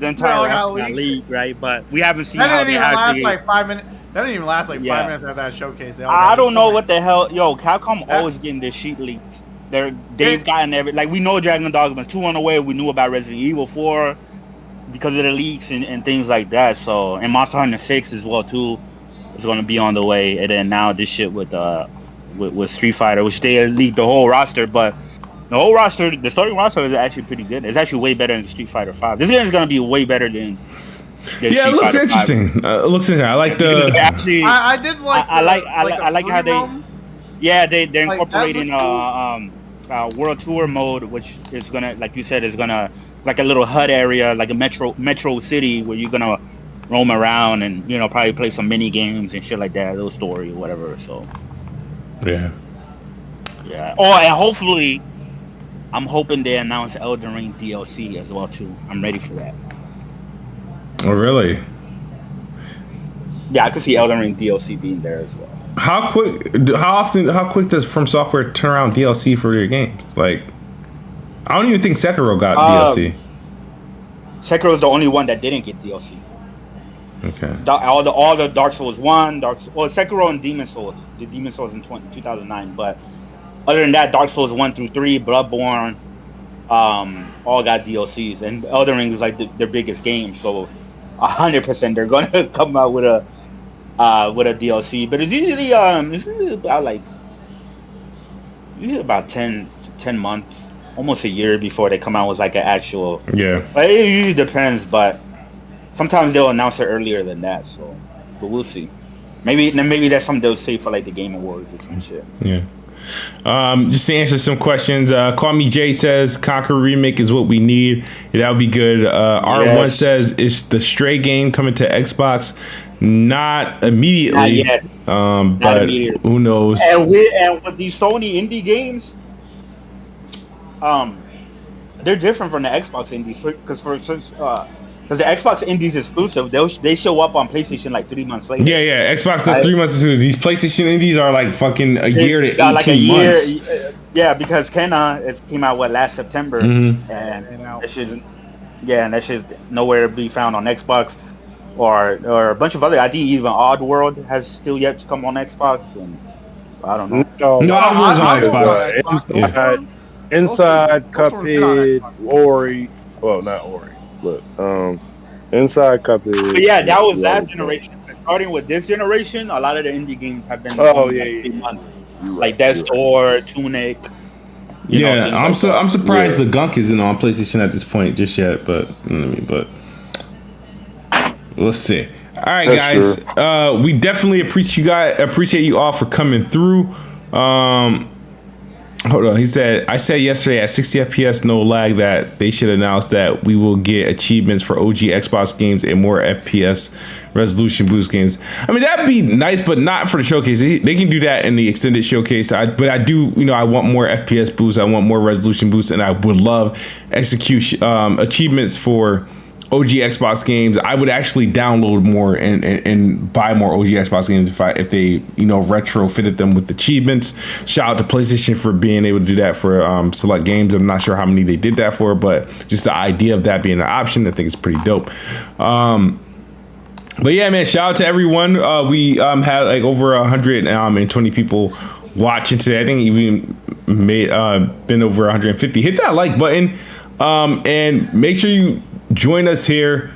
entire league, right? But we haven't seen that how didn't they even actually. last like 5 minutes. That didn't even last like 5 minutes after that showcase. I don't know what the hell, Capcom always getting their sheet leaks. They've gotten we know Dragon Dogma 2 on the way. We knew about Resident Evil 4 because of the leaks and things like that. So, and Monster Hunter 6 as well too is going to be on the way. And then now this shit with Street Fighter, which they leaked the whole roster, but the whole roster, the starting roster is actually pretty good. It's actually way better than Street Fighter 5. This game is going to be way better than it looks interesting. It looks interesting. I like the. Actually, I did like. I like how roam. they're incorporating world tour mode, which is gonna, like you said, is gonna like a little HUD area, like a metro city where you're gonna roam around and probably play some mini games and shit like that, a little story or whatever. So yeah. Oh, and hopefully, I'm hoping they announce Elden Ring DLC as well too. I'm ready for that. Oh really? Yeah, I could see Elden Ring DLC being there as well. How quick does From Software turn around DLC for your games? Like, I don't even think Sekiro got DLC. Sekiro is the only one that didn't get DLC. Okay. All the Dark Souls 1, Sekiro and Demon Souls. The Demon Souls in 2009, but other than that, Dark Souls 1 through 3, Bloodborne, all got DLCs, and Elden Ring is like their biggest game, so 100% they're gonna come out with a DLC. But it's usually about 10 months, almost a year before they come out with like an actual. Yeah. Like, it usually depends, but sometimes they'll announce it earlier than that. So, but we'll see. Maybe that's something they'll say for like the Game Awards or some shit. Yeah. Just to answer some questions, Call Me Jay says Conquer Remake is what we need. That would be good. R1 says is the Stray game coming to Xbox? Not immediately. Not yet. But immediately. Who knows? And with these Sony indie games, they're different from the Xbox indies because the Xbox indies exclusive, they show up on PlayStation like 3 months later. Yeah. Xbox right? 3 months later. These PlayStation indies are like fucking a year to 18 like a months. Yeah, because Kenna came out last September, and that shit's nowhere to be found on Xbox or a bunch of other. I think even Oddworld has still yet to come on Xbox, and I don't know. No, Oddworld's on Xbox. Inside Cuphead, Ori. Well, not Ori. But Inside Cuphead. But yeah, that was last generation. Starting with this generation, a lot of the indie games have been 3 months. Like Death's Door, Tunic. I'm surprised the Gunk isn't on PlayStation at this point just yet, but we'll see. All right, guys. We definitely appreciate you all for coming through. Hold on. He said, I said yesterday at 60 FPS, no lag, that they should announce that we will get achievements for OG Xbox games and more FPS resolution boost games. I mean, that'd be nice, but not for the showcase. They can do that in the extended showcase. But I do, I want more FPS boosts. I want more resolution boosts, and I would love execution achievements for OG Xbox games. I would actually download more and buy more OG Xbox games if they retrofitted them with achievements. Shout out to PlayStation for being able to do that for select games. I'm not sure how many they did that for, but just the idea of that being an option, I think is pretty dope. But yeah, man, shout out to everyone. We had like over 120 people watching today. I think even been over 150. Hit that like button and make sure you join us here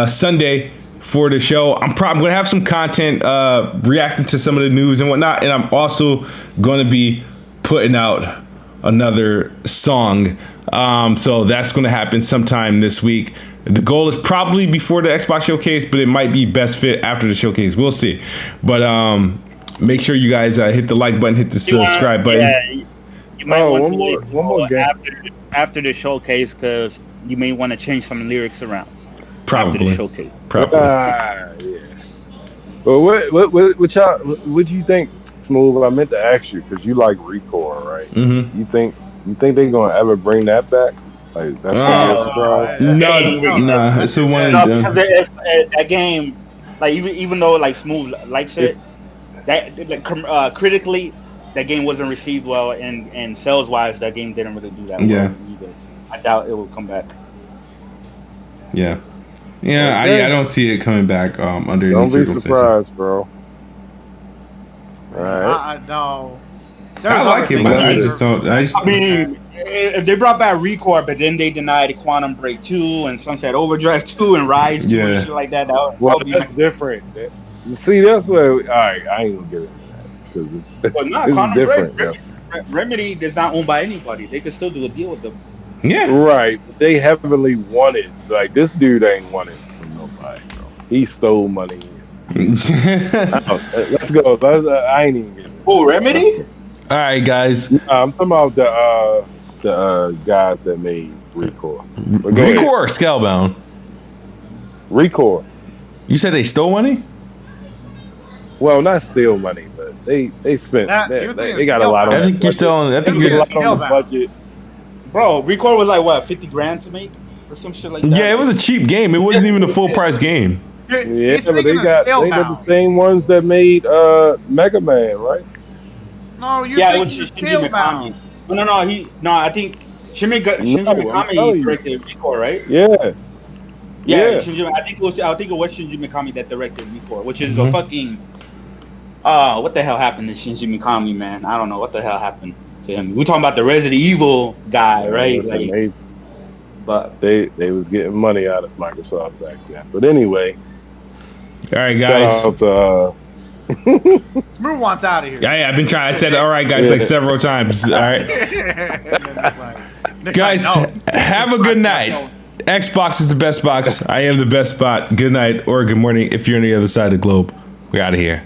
Sunday for the show. I'm gonna have some content reacting to some of the news and whatnot, and I'm also gonna be putting out another song. So that's gonna happen sometime this week. The goal is probably before the Xbox showcase, but it might be best fit after the showcase. We'll see. But make sure you guys hit the like button, hit the subscribe button. Yeah, you might want one to more- wait one more game. after the showcase because you may want to change some lyrics around after Probably. the showcase. Probably. Yeah. Well, what y'all? What do you think, Smooth? I meant to ask you because you like Recore, right? Mm-hmm. You think they're gonna ever bring that back? Like that's gonna be a surprise? No, it's a one and No, done. because that game, like even though like Smooth likes it, critically, that game wasn't received well, and sales wise, that game didn't really do that well Yeah. either. I doubt it will come back. Yeah. Yeah, Okay. I don't see it coming back under Don't any be circumstances. surprised, bro. All right. No. I like it, but I just don't. I mean, if they brought back Recore, but then they denied Quantum Break 2 and Sunset Overdrive 2 and Rise 2 Yeah. and shit like that. Well, that's different. See, that's where. All right, I ain't gonna get into that because But no, this is Quantum different. Break, Yeah. Remedy is not owned by anybody. They could still do a deal with them. Yeah. Right, but they heavily wanted. Like this dude ain't wanted from nobody, bro. He stole money. Let's go. I ain't even getting it. Oh, Remedy? All right, guys. I'm talking about the guys that made Recore. But go ahead. Recore or Scalebound? Recore. You said they stole money? Well, not steal money, but they spent. That- They, you're they, thinking got a lot on. I that think you're budget. still on. I think They you're. got a lot on the Scalebound. budget. Bro, Recore was like what, 50 grand to make or some shit like that. Yeah, it was a cheap game. It wasn't even a full price game. Yeah, but they did the same ones that made Mega Man, right? No, you're Yeah, it was thinking just Shinji Mikami. No, I think Shinji I'm Mikami telling you. directed Recore, right? Yeah. Yeah, I think it was Shinji Mikami that directed Recore, which is a Mhm. fucking. What the hell happened to Shinji Mikami, man? I don't know what the hell happened to him. We're talking about the Resident Evil guy, right? Listen, Like, but they was getting money out of Microsoft back then. But anyway, All right, guys. shout out Smooth wants out of here. Yeah, I've been trying. I said, all right, guys, like several times. All right, guys, have a good night. Xbox is the best box. I am the best spot. Good night or good morning if you're on the other side of the globe. We're out of here.